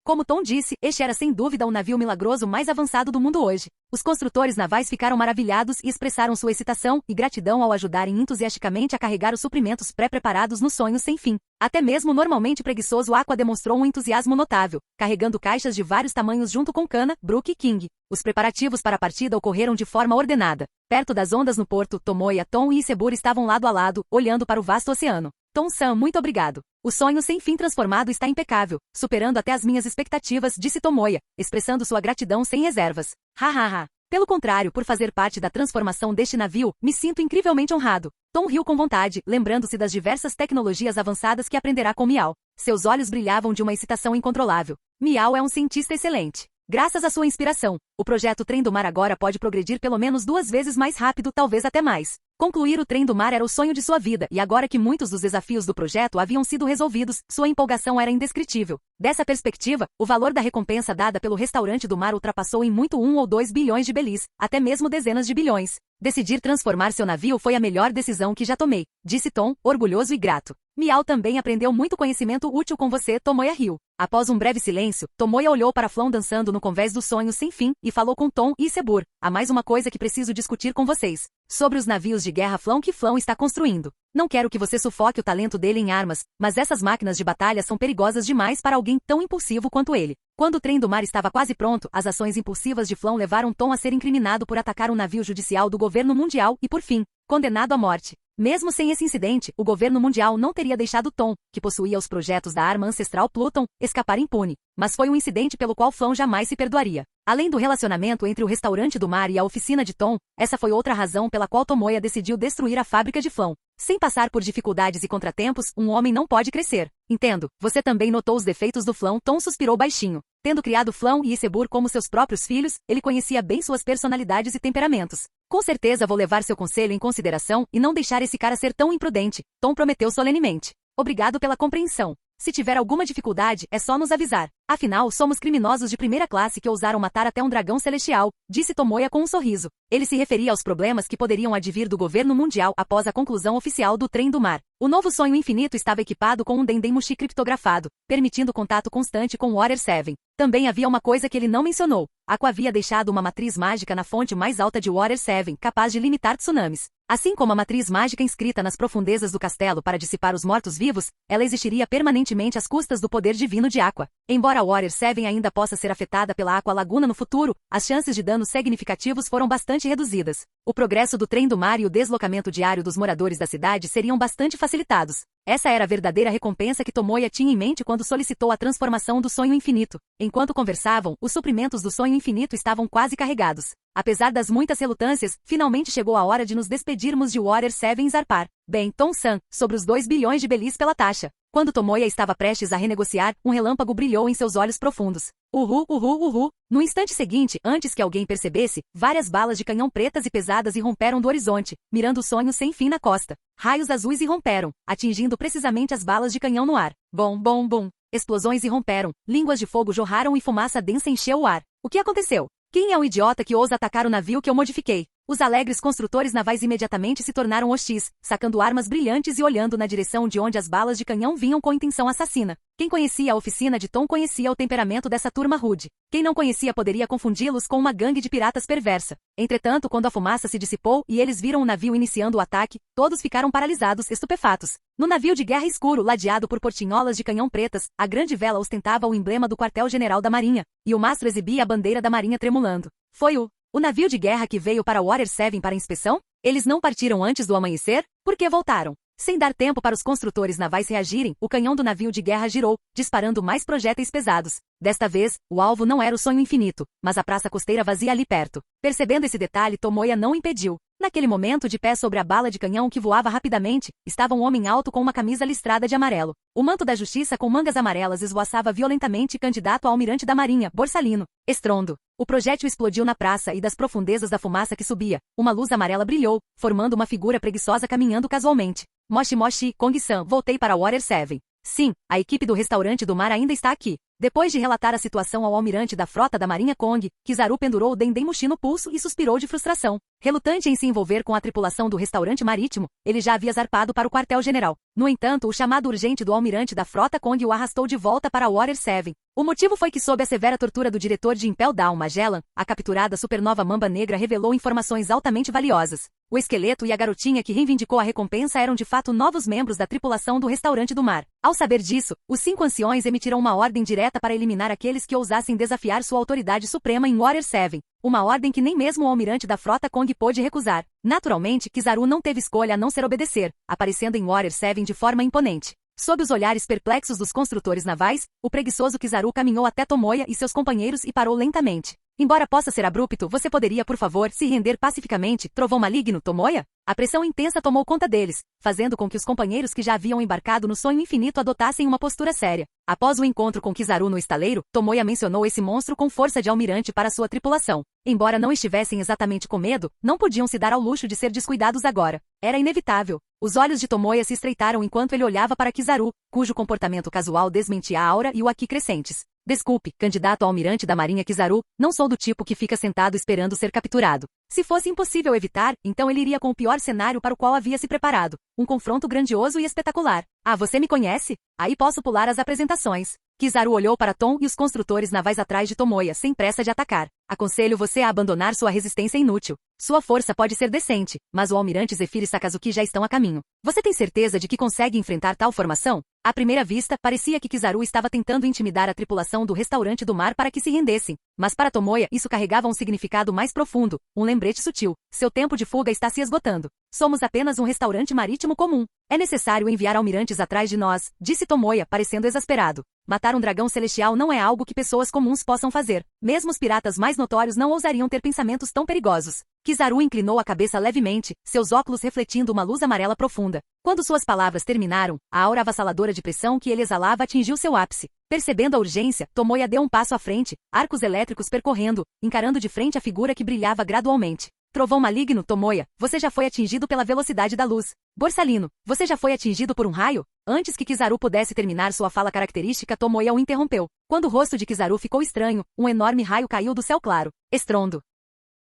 Como Tom disse, este era sem dúvida o navio milagroso mais avançado do mundo hoje. Os construtores navais ficaram maravilhados e expressaram sua excitação e gratidão ao ajudarem entusiasticamente a carregar os suprimentos pré-preparados no Sonho Sem Fim. Até mesmo o normalmente preguiçoso Aqua demonstrou um entusiasmo notável, carregando caixas de vários tamanhos junto com Kana, Brook e King. Os preparativos para a partida ocorreram de forma ordenada. Perto das ondas no porto, Tomoya, Tom e Isebur estavam lado a lado, olhando para o vasto oceano. Tom-san, muito obrigado. O Sonho Sem Fim transformado está impecável, superando até as minhas expectativas, disse Tomoya, expressando sua gratidão sem reservas. Hahaha. Pelo contrário, por fazer parte da transformação deste navio, me sinto incrivelmente honrado. Tom riu com vontade, lembrando-se das diversas tecnologias avançadas que aprenderá com Miao. Seus olhos brilhavam de uma excitação incontrolável. Miao é um cientista excelente. Graças à sua inspiração, o projeto Trem do Mar agora pode progredir pelo menos 2 vezes mais rápido, talvez até mais. Concluir o Trem do Mar era o sonho de sua vida, e agora que muitos dos desafios do projeto haviam sido resolvidos, sua empolgação era indescritível. Dessa perspectiva, o valor da recompensa dada pelo restaurante do mar ultrapassou em muito 1 ou 2 bilhões de belis, até mesmo dezenas de bilhões. Decidir transformar seu navio foi a melhor decisão que já tomei, disse Tom, orgulhoso e grato. Miao também aprendeu muito conhecimento útil com você, Tomoya riu. Após um breve silêncio, Tomoya olhou para Flão dançando no convés do Sonho Sem Fim e falou com Tom e Isebur. Há mais uma coisa que preciso discutir com vocês. Sobre os navios de guerra Flão que Flão está construindo. Não quero que você sufoque o talento dele em armas, mas essas máquinas de batalha são perigosas demais para alguém tão impulsivo quanto ele. Quando o Trem do Mar estava quase pronto, as ações impulsivas de Flão levaram Tom a ser incriminado por atacar um navio judicial do governo mundial e, por fim, condenado à morte. Mesmo sem esse incidente, o governo mundial não teria deixado Tom, que possuía os projetos da arma ancestral Pluton, escapar impune. Mas foi um incidente pelo qual Flão jamais se perdoaria. Além do relacionamento entre o restaurante do mar e a oficina de Tom, essa foi outra razão pela qual Tomoya decidiu destruir a fábrica de Flão. Sem passar por dificuldades e contratempos, um homem não pode crescer. Entendo, você também notou os defeitos do Flão, Tom suspirou baixinho. Tendo criado Flão e Isebur como seus próprios filhos, ele conhecia bem suas personalidades e temperamentos. Com certeza vou levar seu conselho em consideração e não deixar esse cara ser tão imprudente, Tom prometeu solenemente. Obrigado pela compreensão. Se tiver alguma dificuldade, é só nos avisar. Afinal, somos criminosos de primeira classe que ousaram matar até um dragão celestial, disse Tomoya com um sorriso. Ele se referia aos problemas que poderiam advir do governo mundial após a conclusão oficial do Trem do Mar. O novo sonho infinito estava equipado com um Dendemushi criptografado, permitindo contato constante com o Water 7. Também havia uma coisa que ele não mencionou. Aqua havia deixado uma matriz mágica na fonte mais alta de Water 7, capaz de limitar tsunamis. Assim como a matriz mágica inscrita nas profundezas do castelo para dissipar os mortos-vivos, ela existiria permanentemente às custas do poder divino de Aqua. Embora a Water 7 ainda possa ser afetada pela Aqua Laguna no futuro, as chances de danos significativos foram bastante reduzidas. O progresso do Trem do Mar e o deslocamento diário dos moradores da cidade seriam bastante facilitados. Essa era a verdadeira recompensa que Tomoya tinha em mente quando solicitou a transformação do sonho infinito. Enquanto conversavam, os suprimentos do sonho infinito estavam quase carregados. Apesar das muitas relutâncias, finalmente chegou a hora de nos despedirmos de Water 7 e zarpar. Bem, Tom-san, sobre os 2 bilhões de belis pela taxa. Quando Tomoya estava prestes a renegociar, um relâmpago brilhou em seus olhos profundos. Uhu, uhu, uhu. No instante seguinte, antes que alguém percebesse, várias balas de canhão pretas e pesadas irromperam do horizonte, mirando o sonho sem fim na costa. Raios azuis irromperam, atingindo precisamente as balas de canhão no ar. Bom, bom, bom. Explosões irromperam, línguas de fogo jorraram e fumaça densa encheu o ar. O que aconteceu? Quem é o idiota que ousa atacar o navio que eu modifiquei? Os alegres construtores navais imediatamente se tornaram hostis, sacando armas brilhantes e olhando na direção de onde as balas de canhão vinham com intenção assassina. Quem conhecia a oficina de Tom conhecia o temperamento dessa turma rude. Quem não conhecia poderia confundi-los com uma gangue de piratas perversa. Entretanto, quando a fumaça se dissipou e eles viram o navio iniciando o ataque, todos ficaram paralisados, estupefatos. No navio de guerra escuro, ladeado por portinholas de canhão pretas, a grande vela ostentava o emblema do quartel-general da Marinha, e o mastro exibia a bandeira da Marinha tremulando. Foi o navio de guerra que veio para Water 7 para inspeção? Eles não partiram antes do amanhecer? Por que voltaram? Sem dar tempo para os construtores navais reagirem, o canhão do navio de guerra girou, disparando mais projéteis pesados. Desta vez, o alvo não era o sonho infinito, mas a praça costeira vazia ali perto. Percebendo esse detalhe, Tomoya não impediu. Naquele momento, de pé sobre a bala de canhão que voava rapidamente, estava um homem alto com uma camisa listrada de amarelo. O manto da justiça com mangas amarelas esvoaçava violentamente candidato a almirante da Marinha, Borsalino. Estrondo. O projétil explodiu na praça e das profundezas da fumaça que subia, uma luz amarela brilhou, formando uma figura preguiçosa caminhando casualmente. Moshi Moshi, Kong-san, voltei para Water 7. Sim, a equipe do restaurante do mar ainda está aqui. Depois de relatar a situação ao almirante da frota da Marinha Kong, Kizaru pendurou o Dendemushi no pulso e suspirou de frustração. Relutante em se envolver com a tripulação do restaurante marítimo, ele já havia zarpado para o quartel-general. No entanto, o chamado urgente do almirante da frota Kong o arrastou de volta para Water 7. O motivo foi que, sob a severa tortura do diretor de Impel Down Magellan, a capturada supernova Mamba Negra revelou informações altamente valiosas. O esqueleto e a garotinha que reivindicou a recompensa eram de fato novos membros da tripulação do restaurante do mar. Ao saber disso, os 5 anciões emitiram uma ordem direta para eliminar aqueles que ousassem desafiar sua autoridade suprema em Water 7. Uma ordem que nem mesmo o almirante da frota Kong pôde recusar. Naturalmente, Kizaru não teve escolha a não ser obedecer, aparecendo em Water 7 de forma imponente. Sob os olhares perplexos dos construtores navais, o preguiçoso Kizaru caminhou até Tomoya e seus companheiros e parou lentamente. Embora possa ser abrupto, você poderia, por favor, se render pacificamente, trovão maligno, Tomoya? A pressão intensa tomou conta deles, fazendo com que os companheiros que já haviam embarcado no sonho infinito adotassem uma postura séria. Após o encontro com Kizaru no estaleiro, Tomoya mencionou esse monstro com força de almirante para sua tripulação. Embora não estivessem exatamente com medo, não podiam se dar ao luxo de ser descuidados agora. Era inevitável. Os olhos de Tomoya se estreitaram enquanto ele olhava para Kizaru, cujo comportamento casual desmentia a aura e o aqui crescentes. Desculpe, candidato a almirante da Marinha Kizaru, não sou do tipo que fica sentado esperando ser capturado. Se fosse impossível evitar, então ele iria com o pior cenário para o qual havia se preparado. Um confronto grandioso e espetacular. Ah, você me conhece? Aí posso pular as apresentações. Kizaru olhou para Tom e os construtores navais atrás de Tomoya, sem pressa de atacar. Aconselho você a abandonar sua resistência inútil. Sua força pode ser decente, mas o almirante Zephyr e Sakazuki já estão a caminho. Você tem certeza de que consegue enfrentar tal formação? À primeira vista, parecia que Kizaru estava tentando intimidar a tripulação do restaurante do mar para que se rendessem. Mas para Tomoya, isso carregava um significado mais profundo, um lembrete sutil. Seu tempo de fuga está se esgotando. Somos apenas um restaurante marítimo comum. É necessário enviar almirantes atrás de nós, disse Tomoya, parecendo exasperado. Matar um dragão celestial não é algo que pessoas comuns possam fazer. Mesmo os piratas mais notórios não ousariam ter pensamentos tão perigosos. Kizaru inclinou a cabeça levemente, seus óculos refletindo uma luz amarela profunda. Quando suas palavras terminaram, a aura avassaladora de pressão que ele exalava atingiu seu ápice. Percebendo a urgência, Tomoya deu um passo à frente, arcos elétricos percorrendo, encarando de frente a figura que brilhava gradualmente. Trovão maligno, Tomoya, você já foi atingido pela velocidade da luz. Borsalino, você já foi atingido por um raio? Antes que Kizaru pudesse terminar sua fala característica, Tomoya o interrompeu. Quando o rosto de Kizaru ficou estranho, um enorme raio caiu do céu claro. Estrondo.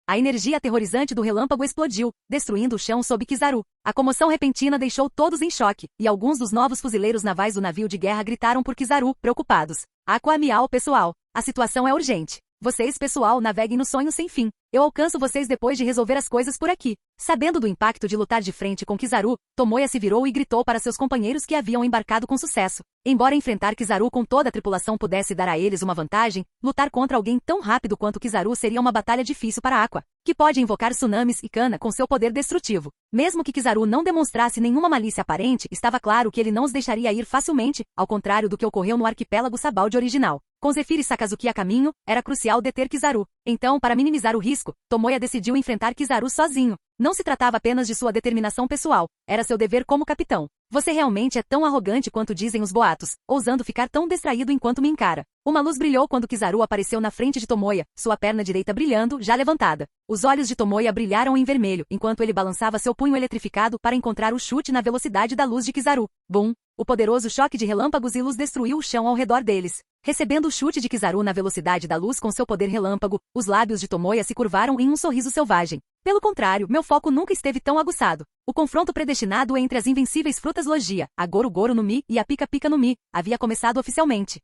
A energia aterrorizante do relâmpago explodiu, destruindo o chão sob Kizaru. A comoção repentina deixou todos em choque, e alguns dos novos fuzileiros navais do navio de guerra gritaram por Kizaru, preocupados. Aqua Miau, pessoal. A situação é urgente. Vocês, pessoal, naveguem no sonho sem fim. Eu alcanço vocês depois de resolver as coisas por aqui. Sabendo do impacto de lutar de frente com Kizaru, Tomoya se virou e gritou para seus companheiros que haviam embarcado com sucesso. Embora enfrentar Kizaru com toda a tripulação pudesse dar a eles uma vantagem, lutar contra alguém tão rápido quanto Kizaru seria uma batalha difícil para Aqua, que pode invocar tsunamis e Kana com seu poder destrutivo. Mesmo que Kizaru não demonstrasse nenhuma malícia aparente, estava claro que ele não os deixaria ir facilmente, ao contrário do que ocorreu no arquipélago Sabaldi original. Com Zephyr e Sakazuki a caminho, era crucial deter Kizaru. Então, para minimizar o risco, Tomoya decidiu enfrentar Kizaru sozinho. Não se tratava apenas de sua determinação pessoal, era seu dever como capitão. Você realmente é tão arrogante quanto dizem os boatos, ousando ficar tão distraído enquanto me encara. Uma luz brilhou quando Kizaru apareceu na frente de Tomoya, sua perna direita brilhando, já levantada. Os olhos de Tomoya brilharam em vermelho, enquanto ele balançava seu punho eletrificado para encontrar o chute na velocidade da luz de Kizaru. Bum! O poderoso choque de relâmpagos e luz destruiu o chão ao redor deles. Recebendo o chute de Kizaru na velocidade da luz com seu poder relâmpago, os lábios de Tomoya se curvaram em um sorriso selvagem. Pelo contrário, meu foco nunca esteve tão aguçado. O confronto predestinado entre as invencíveis frutas Logia, a Goro Goro no Mi e a Pika Pika no Mi, havia começado oficialmente.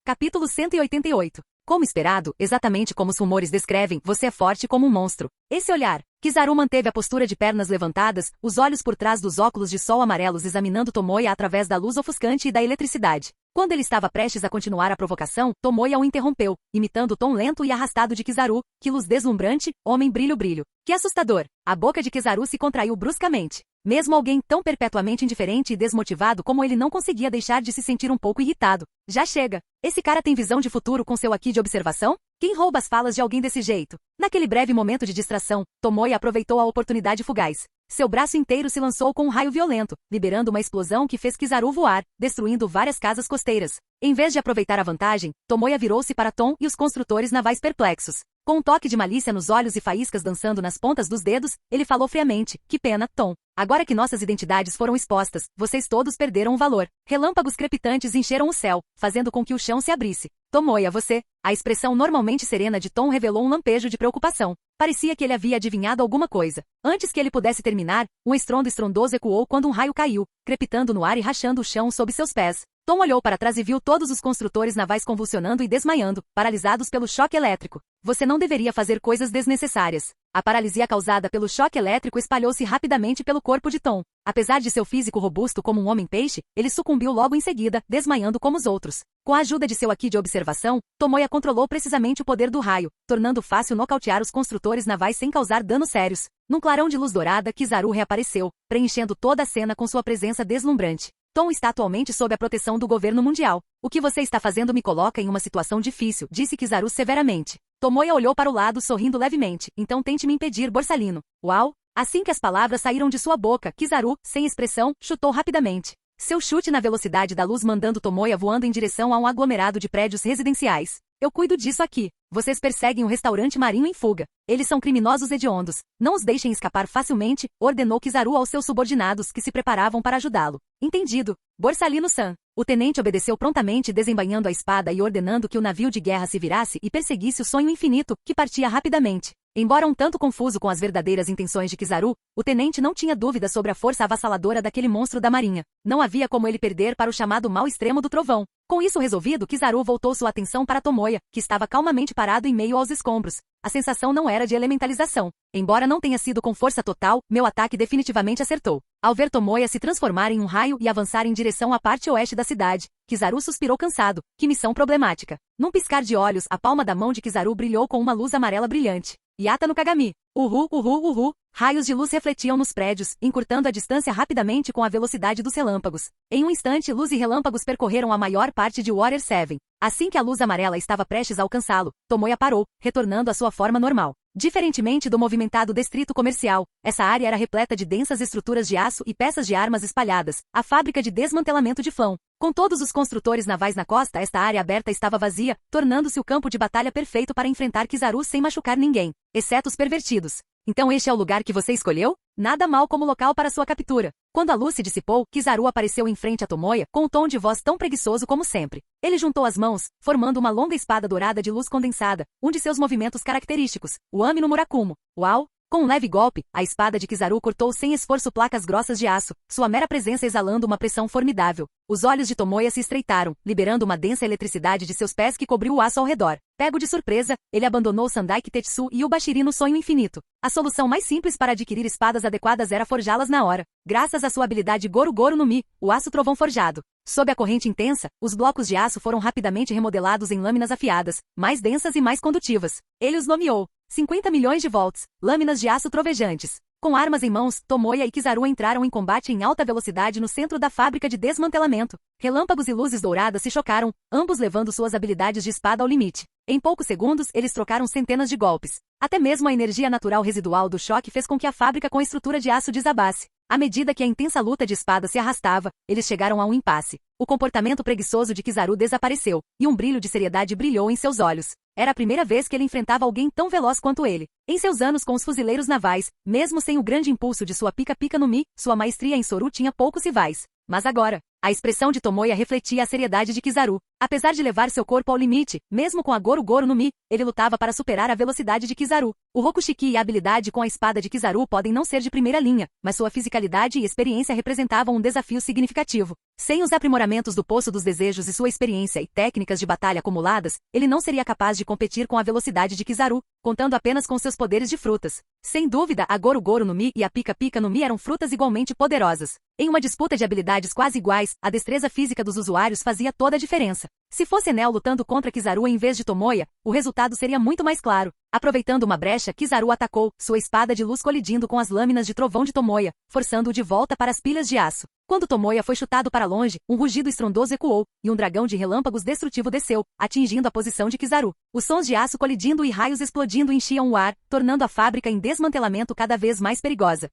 Capítulo 188. Como esperado, exatamente como os rumores descrevem, você é forte como um monstro. Esse olhar. Kizaru manteve a postura de pernas levantadas, os olhos por trás dos óculos de sol amarelos examinando Tomoya através da luz ofuscante e da eletricidade. Quando ele estava prestes a continuar a provocação, Tomoya o interrompeu, imitando o tom lento e arrastado de Kizaru. Que luz deslumbrante, homem brilho brilho. Que assustador! A boca de Kizaru se contraiu bruscamente. Mesmo alguém tão perpetuamente indiferente e desmotivado como ele não conseguia deixar de se sentir um pouco irritado. Já chega! Esse cara tem visão de futuro com seu aqui de observação? Quem rouba as falas de alguém desse jeito? Naquele breve momento de distração, Tomoya aproveitou a oportunidade fugaz. Seu braço inteiro se lançou com um raio violento, liberando uma explosão que fez Kizaru voar, destruindo várias casas costeiras. Em vez de aproveitar a vantagem, Tomoya virou-se para Tom e os construtores navais perplexos. Com um toque de malícia nos olhos e faíscas dançando nas pontas dos dedos, ele falou friamente: que pena, Tom. Agora que nossas identidades foram expostas, vocês todos perderam o valor. Relâmpagos crepitantes encheram o céu, fazendo com que o chão se abrisse. Tomoya, você... A expressão normalmente serena de Tom revelou um lampejo de preocupação. Parecia que ele havia adivinhado alguma coisa. Antes que ele pudesse terminar, um estrondo estrondoso ecoou quando um raio caiu, crepitando no ar e rachando o chão sob seus pés. Tom olhou para trás e viu todos os construtores navais convulsionando e desmaiando, paralisados pelo choque elétrico. Você não deveria fazer coisas desnecessárias. A paralisia causada pelo choque elétrico espalhou-se rapidamente pelo corpo de Tom. Apesar de seu físico robusto como um homem-peixe, ele sucumbiu logo em seguida, desmaiando como os outros. Com a ajuda de seu aqui de observação, Tomoya controlou precisamente o poder do raio, tornando fácil nocautear os construtores navais sem causar danos sérios. Num clarão de luz dourada, Kizaru reapareceu, preenchendo toda a cena com sua presença deslumbrante. Tom está atualmente sob a proteção do governo mundial. O que você está fazendo me coloca em uma situação difícil, disse Kizaru severamente. Tomoya olhou para o lado sorrindo levemente. Então tente me impedir, Borsalino. Uau! Assim que as palavras saíram de sua boca, Kizaru, sem expressão, chutou rapidamente. Seu chute na velocidade da luz mandando Tomoya voando em direção a um aglomerado de prédios residenciais. Eu cuido disso aqui. Vocês perseguem o restaurante marinho em fuga. Eles são criminosos hediondos. Não os deixem escapar facilmente, ordenou Kizaru aos seus subordinados que se preparavam para ajudá-lo. Entendido. Borsalino-san. O tenente obedeceu prontamente, desembainhando a espada e ordenando que o navio de guerra se virasse e perseguisse o sonho infinito, que partia rapidamente. Embora um tanto confuso com as verdadeiras intenções de Kizaru, o tenente não tinha dúvida sobre a força avassaladora daquele monstro da marinha. Não havia como ele perder para o chamado mal extremo do trovão. Com isso resolvido, Kizaru voltou sua atenção para Tomoya, que estava calmamente parado em meio aos escombros. A sensação não era de elementalização. Embora não tenha sido com força total, meu ataque definitivamente acertou. Ao ver Tomoya se transformar em um raio e avançar em direção à parte oeste da cidade, Kizaru suspirou cansado. Que missão problemática. Num piscar de olhos, a palma da mão de Kizaru brilhou com uma luz amarela brilhante. Yata no Kagami. Uhu, uhu, uhu. Raios de luz refletiam nos prédios, encurtando a distância rapidamente com a velocidade dos relâmpagos. Em um instante, luz e relâmpagos percorreram a maior parte de Water 7. Assim que a luz amarela estava prestes a alcançá-lo, Tomoya parou, retornando à sua forma normal. Diferentemente do movimentado distrito comercial, essa área era repleta de densas estruturas de aço e peças de armas espalhadas, a fábrica de desmantelamento de Flão. Com todos os construtores navais na costa, esta área aberta estava vazia, tornando-se o campo de batalha perfeito para enfrentar Kizaru sem machucar ninguém, exceto os pervertidos. Então este é o lugar que você escolheu? nada mal como local para sua captura. Quando a luz se dissipou, Kizaru apareceu em frente a Tomoya, com um tom de voz tão preguiçoso como sempre. Ele juntou as mãos, formando uma longa espada dourada de luz condensada, um de seus movimentos característicos, o Ame no Murakumo. Uau! Com um leve golpe, a espada de Kizaru cortou sem esforço placas grossas de aço, sua mera presença exalando uma pressão formidável. Os olhos de Tomoya se estreitaram, liberando uma densa eletricidade de seus pés que cobriu o aço ao redor. Pego de surpresa, ele abandonou o Sandai Kitetsu e o Bashiri no sonho infinito. A solução mais simples para adquirir espadas adequadas era forjá-las na hora. Graças à sua habilidade Goru Goru no Mi, o aço trovão forjado. Sob a corrente intensa, os blocos de aço foram rapidamente remodelados em lâminas afiadas, mais densas e mais condutivas. Ele os nomeou 50 milhões de volts, lâminas de aço trovejantes. Com armas em mãos, Tomoya e Kizaru entraram em combate em alta velocidade no centro da fábrica de desmantelamento. Relâmpagos e luzes douradas se chocaram, ambos levando suas habilidades de espada ao limite. Em poucos segundos, eles trocaram centenas de golpes. Até mesmo a energia natural residual do choque fez com que a fábrica com estrutura de aço desabasse. À medida que a intensa luta de espadas se arrastava, eles chegaram a um impasse. O comportamento preguiçoso de Kizaru desapareceu, e um brilho de seriedade brilhou em seus olhos. Era a primeira vez que ele enfrentava alguém tão veloz quanto ele. Em seus anos com os fuzileiros navais, mesmo sem o grande impulso de sua pica-pica no Mi, sua maestria em Soru tinha poucos rivais. Mas agora, a expressão de Tomoya refletia a seriedade de Kizaru. Apesar de levar seu corpo ao limite, mesmo com a Goru Goru no Mi, ele lutava para superar a velocidade de Kizaru. O Rokushiki e a habilidade com a espada de Kizaru podem não ser de primeira linha, mas sua fisicalidade e experiência representavam um desafio significativo. Sem os aprimoramentos do Poço dos Desejos e sua experiência e técnicas de batalha acumuladas, ele não seria capaz de competir com a velocidade de Kizaru, contando apenas com seus poderes de frutas. Sem dúvida, a Goru Goru no Mi e a Pika Pika no Mi eram frutas igualmente poderosas. Em uma disputa de habilidades quase iguais, a destreza física dos usuários fazia toda a diferença. Se fosse Enel lutando contra Kizaru em vez de Tomoya, o resultado seria muito mais claro. Aproveitando uma brecha, Kizaru atacou, sua espada de luz colidindo com as lâminas de trovão de Tomoya, forçando-o de volta para as pilhas de aço. Quando Tomoya foi chutado para longe, um rugido estrondoso ecoou, e um dragão de relâmpagos destrutivo desceu, atingindo a posição de Kizaru. Os sons de aço colidindo e raios explodindo enchiam o ar, tornando a fábrica em desmantelamento cada vez mais perigosa.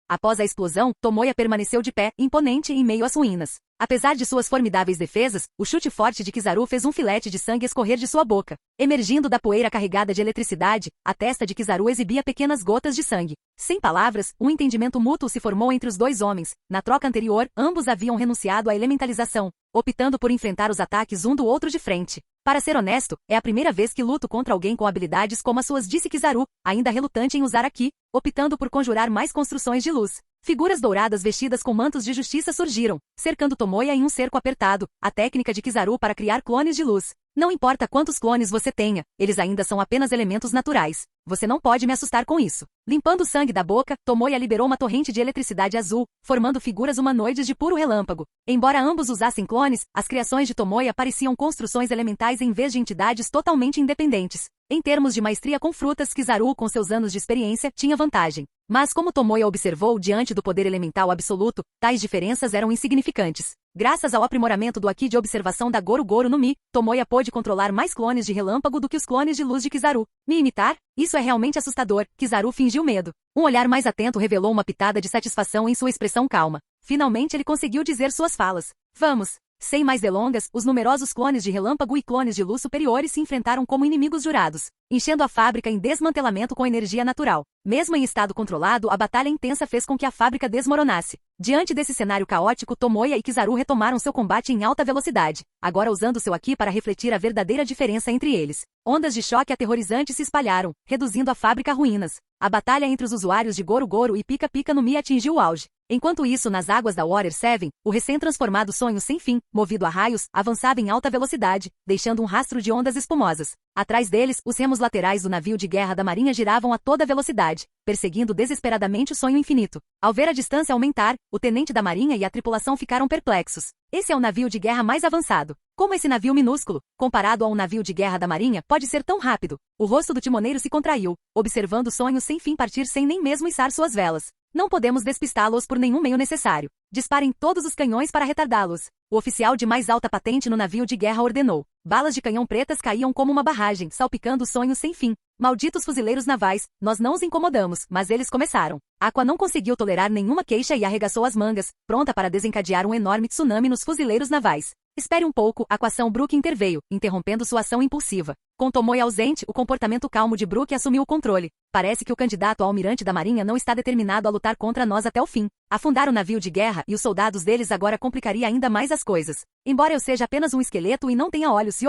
Após a explosão, Tomoya permaneceu de pé, imponente em meio às ruínas. Apesar de suas formidáveis defesas, o chute forte de Kizaru fez um filete de sangue escorrer de sua boca. Emergindo da poeira carregada de eletricidade, a testa de Kizaru exibia pequenas gotas de sangue. Sem palavras, um entendimento mútuo se formou entre os dois homens. Na troca anterior, ambos haviam renunciado à elementalização, optando por enfrentar os ataques um do outro de frente. Para ser honesto, é a primeira vez que luto contra alguém com habilidades como as suas, disse Kizaru, ainda relutante em usar Ki, optando por conjurar mais construções de luz. Figuras douradas vestidas com mantos de justiça surgiram, cercando Tomoya em um cerco apertado, a técnica de Kizaru para criar clones de luz. Não importa quantos clones você tenha, eles ainda são apenas elementos naturais. Você não pode me assustar com isso. Limpando o sangue da boca, Tomoya liberou uma torrente de eletricidade azul, formando figuras humanoides de puro relâmpago. Embora ambos usassem clones, as criações de Tomoya pareciam construções elementais em vez de entidades totalmente independentes. Em termos de maestria com frutas, Kizaru, com seus anos de experiência, tinha vantagem. Mas como Tomoya observou diante do poder elemental absoluto, tais diferenças eram insignificantes. Graças ao aprimoramento do Aki de observação da Goru Goru no Mi, Tomoya pôde controlar mais clones de relâmpago do que os clones de luz de Kizaru. Me imitar? Isso é realmente assustador. Kizaru fingiu medo. Um olhar mais atento revelou uma pitada de satisfação em sua expressão calma. Finalmente ele conseguiu dizer suas falas. Vamos! Sem mais delongas, os numerosos clones de relâmpago e clones de luz superiores se enfrentaram como inimigos jurados, enchendo a fábrica em desmantelamento com energia natural. Mesmo em estado controlado, a batalha intensa fez com que a fábrica desmoronasse. Diante desse cenário caótico, Tomoya e Kizaru retomaram seu combate em alta velocidade, agora usando seu Aki para refletir a verdadeira diferença entre eles. Ondas de choque aterrorizantes se espalharam, reduzindo a fábrica a ruínas. A batalha entre os usuários de Goru Goru e Pika Pika no Mi atingiu o auge. Enquanto isso, nas águas da Water 7, o recém-transformado sonho sem fim, movido a raios, avançava em alta velocidade, deixando um rastro de ondas espumosas. Atrás deles, os remos laterais do navio de guerra da marinha giravam a toda velocidade, perseguindo desesperadamente o sonho infinito. Ao ver a distância aumentar, o tenente da marinha e a tripulação ficaram perplexos. Esse é o navio de guerra mais avançado. Como esse navio minúsculo, comparado a um navio de guerra da marinha, pode ser tão rápido? O rosto do timoneiro se contraiu, observando o sonho sem fim partir sem nem mesmo içar suas velas. Não podemos despistá-los por nenhum meio necessário. Disparem todos os canhões para retardá-los. O oficial de mais alta patente no navio de guerra ordenou. Balas de canhão pretas caíam como uma barragem, salpicando o sonho sem fim. Malditos fuzileiros navais, nós não os incomodamos, mas eles começaram. Aqua não conseguiu tolerar nenhuma queixa e arregaçou as mangas, pronta para desencadear um enorme tsunami nos fuzileiros navais. Espere um pouco, a coação Brook interveio, interrompendo sua ação impulsiva. Com Tomoe ausente, o comportamento calmo de Brook assumiu o controle. Parece que o candidato a almirante da marinha não está determinado a lutar contra nós até o fim. Afundar o navio de guerra e os soldados deles agora complicaria ainda mais as coisas. Embora eu seja apenas um esqueleto e não tenha olhos,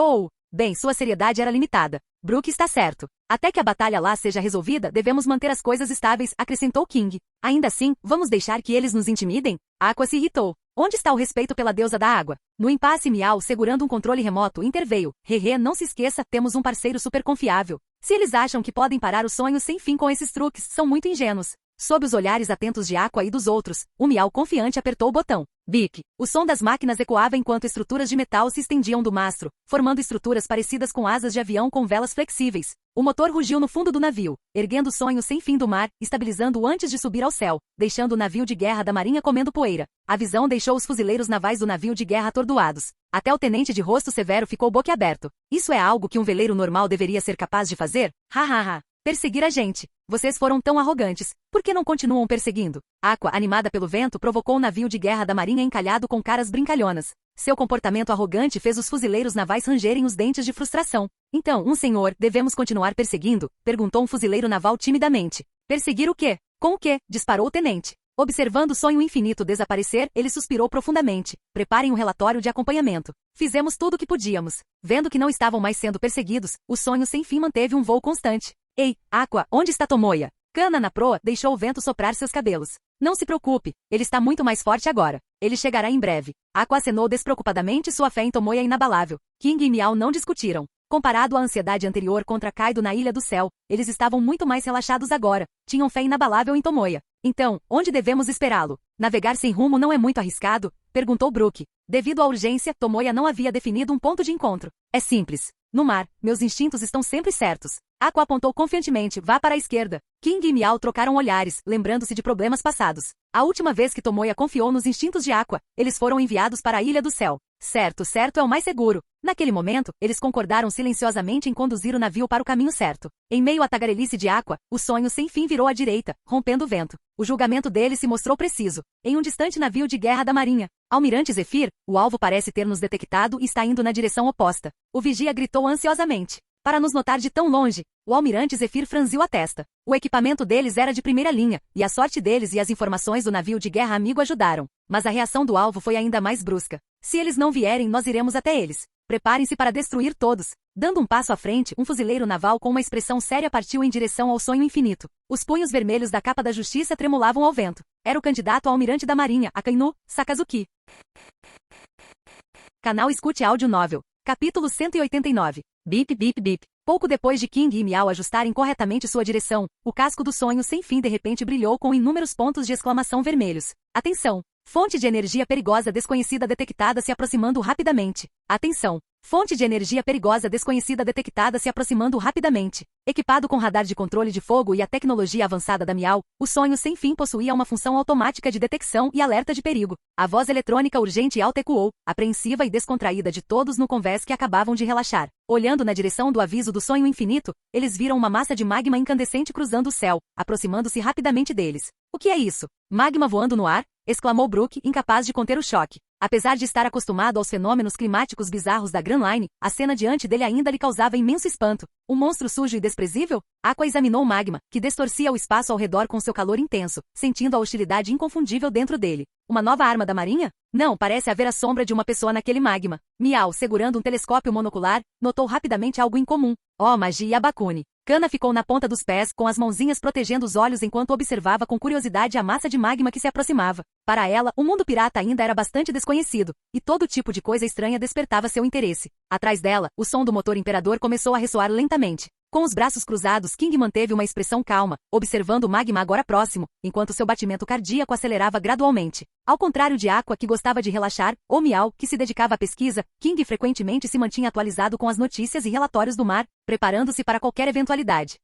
bem, sua seriedade era limitada. Brook está certo. Até que a batalha lá seja resolvida, devemos manter as coisas estáveis, acrescentou King. Ainda assim, vamos deixar que eles nos intimidem? Aqua se irritou. Onde está o respeito pela deusa da água? No impasse, Miau, segurando um controle remoto, interveio. Hehe, não se esqueça, temos um parceiro super confiável. Se eles acham que podem parar os sonhos sem fim com esses truques, são muito ingênuos. Sob os olhares atentos de Aqua e dos outros, o Miau confiante apertou o botão. Bic. O som das máquinas ecoava enquanto estruturas de metal se estendiam do mastro, formando estruturas parecidas com asas de avião com velas flexíveis. O motor rugiu no fundo do navio, erguendo o sonho sem fim do mar, estabilizando-o antes de subir ao céu, deixando o navio de guerra da marinha comendo poeira. A visão deixou os fuzileiros navais do navio de guerra atordoados. Até o tenente de rosto severo ficou boquiaberto. Isso é algo que um veleiro normal deveria ser capaz de fazer? Hahaha. Perseguir a gente. Vocês foram tão arrogantes. Por que não continuam perseguindo? Aqua, animada pelo vento, provocou o navio de guerra da marinha encalhado com caras brincalhonas. Seu comportamento arrogante fez os fuzileiros navais rangerem os dentes de frustração. Então, senhor, devemos continuar perseguindo? Perguntou um fuzileiro naval timidamente. Perseguir o quê? Com o quê? Disparou o tenente. Observando o sonho infinito desaparecer, ele suspirou profundamente. Preparem um relatório de acompanhamento. Fizemos tudo o que podíamos. Vendo que não estavam mais sendo perseguidos, o sonho sem fim manteve um voo constante. Ei, Aqua, onde está Tomoya? Kana na proa deixou o vento soprar seus cabelos. Não se preocupe, ele está muito mais forte agora. Ele chegará em breve. Aqua acenou despreocupadamente, sua fé em Tomoya inabalável. King e Miao não discutiram. Comparado à ansiedade anterior contra Kaido na Ilha do Céu, eles estavam muito mais relaxados agora. Tinham fé inabalável em Tomoya. Então, onde devemos esperá-lo? Navegar sem rumo não é muito arriscado? Perguntou Brook. Devido à urgência, Tomoya não havia definido um ponto de encontro. É simples. No mar, meus instintos estão sempre certos. Aqua apontou confiantemente, vá para a esquerda. King e Miao trocaram olhares, lembrando-se de problemas passados. A última vez que Tomoya confiou nos instintos de Aqua, eles foram enviados para a Ilha do Céu. Certo é o mais seguro. Naquele momento, eles concordaram silenciosamente em conduzir o navio para o caminho certo. Em meio à tagarelice de Aqua, o sonho sem fim virou à direita, rompendo o vento. O julgamento dele se mostrou preciso. Em um distante navio de guerra da marinha, Almirante Zephyr, o alvo parece ter nos detectado e está indo na direção oposta. O vigia gritou ansiosamente. Para nos notar de tão longe, o almirante Zephyr franziu a testa. O equipamento deles era de primeira linha, e a sorte deles e as informações do navio de guerra amigo ajudaram. Mas a reação do alvo foi ainda mais brusca. Se eles não vierem, nós iremos até eles. Preparem-se para destruir todos. Dando um passo à frente, um fuzileiro naval com uma expressão séria partiu em direção ao sonho infinito. Os punhos vermelhos da capa da justiça tremulavam ao vento. Era o candidato a almirante da marinha, Akainu Sakazuki. Canal Escute Áudio Novel. Capítulo 189. Bip, bip, bip. Pouco depois de King e Miao ajustarem corretamente sua direção, o casco do sonho sem fim de repente brilhou com inúmeros pontos de exclamação vermelhos. Atenção! Fonte de energia perigosa desconhecida detectada se aproximando rapidamente. Atenção! Fonte de energia perigosa desconhecida detectada se aproximando rapidamente. Equipado com radar de controle de fogo e a tecnologia avançada da Miao, o sonho sem fim possuía uma função automática de detecção e alerta de perigo. A voz eletrônica urgente e alta ecoou, apreensiva e descontraída de todos no convés que acabavam de relaxar. Olhando na direção do aviso do sonho infinito, eles viram uma massa de magma incandescente cruzando o céu, aproximando-se rapidamente deles. O que é isso? Magma voando no ar? Exclamou Brook, incapaz de conter o choque. Apesar de estar acostumado aos fenômenos climáticos bizarros da Grand Line, a cena diante dele ainda lhe causava imenso espanto. Um monstro sujo e desprezível? Aqua examinou o magma, que distorcia o espaço ao redor com seu calor intenso, sentindo a hostilidade inconfundível dentro dele. Uma nova arma da marinha? Não, parece haver a sombra de uma pessoa naquele magma. Miao, segurando um telescópio monocular, notou rapidamente algo incomum. Oh, magia e Abakune. Kana ficou na ponta dos pés, com as mãozinhas protegendo os olhos enquanto observava com curiosidade a massa de magma que se aproximava. Para ela, o mundo pirata ainda era bastante desconhecido, e todo tipo de coisa estranha despertava seu interesse. Atrás dela, o som do motor imperador começou a ressoar lentamente. Com os braços cruzados, King manteve uma expressão calma, observando o magma agora próximo, enquanto seu batimento cardíaco acelerava gradualmente. Ao contrário de Aqua, que gostava de relaxar, ou Miao, que se dedicava à pesquisa, King frequentemente se mantinha atualizado com as notícias e relatórios do mar, preparando-se para qualquer eventualidade.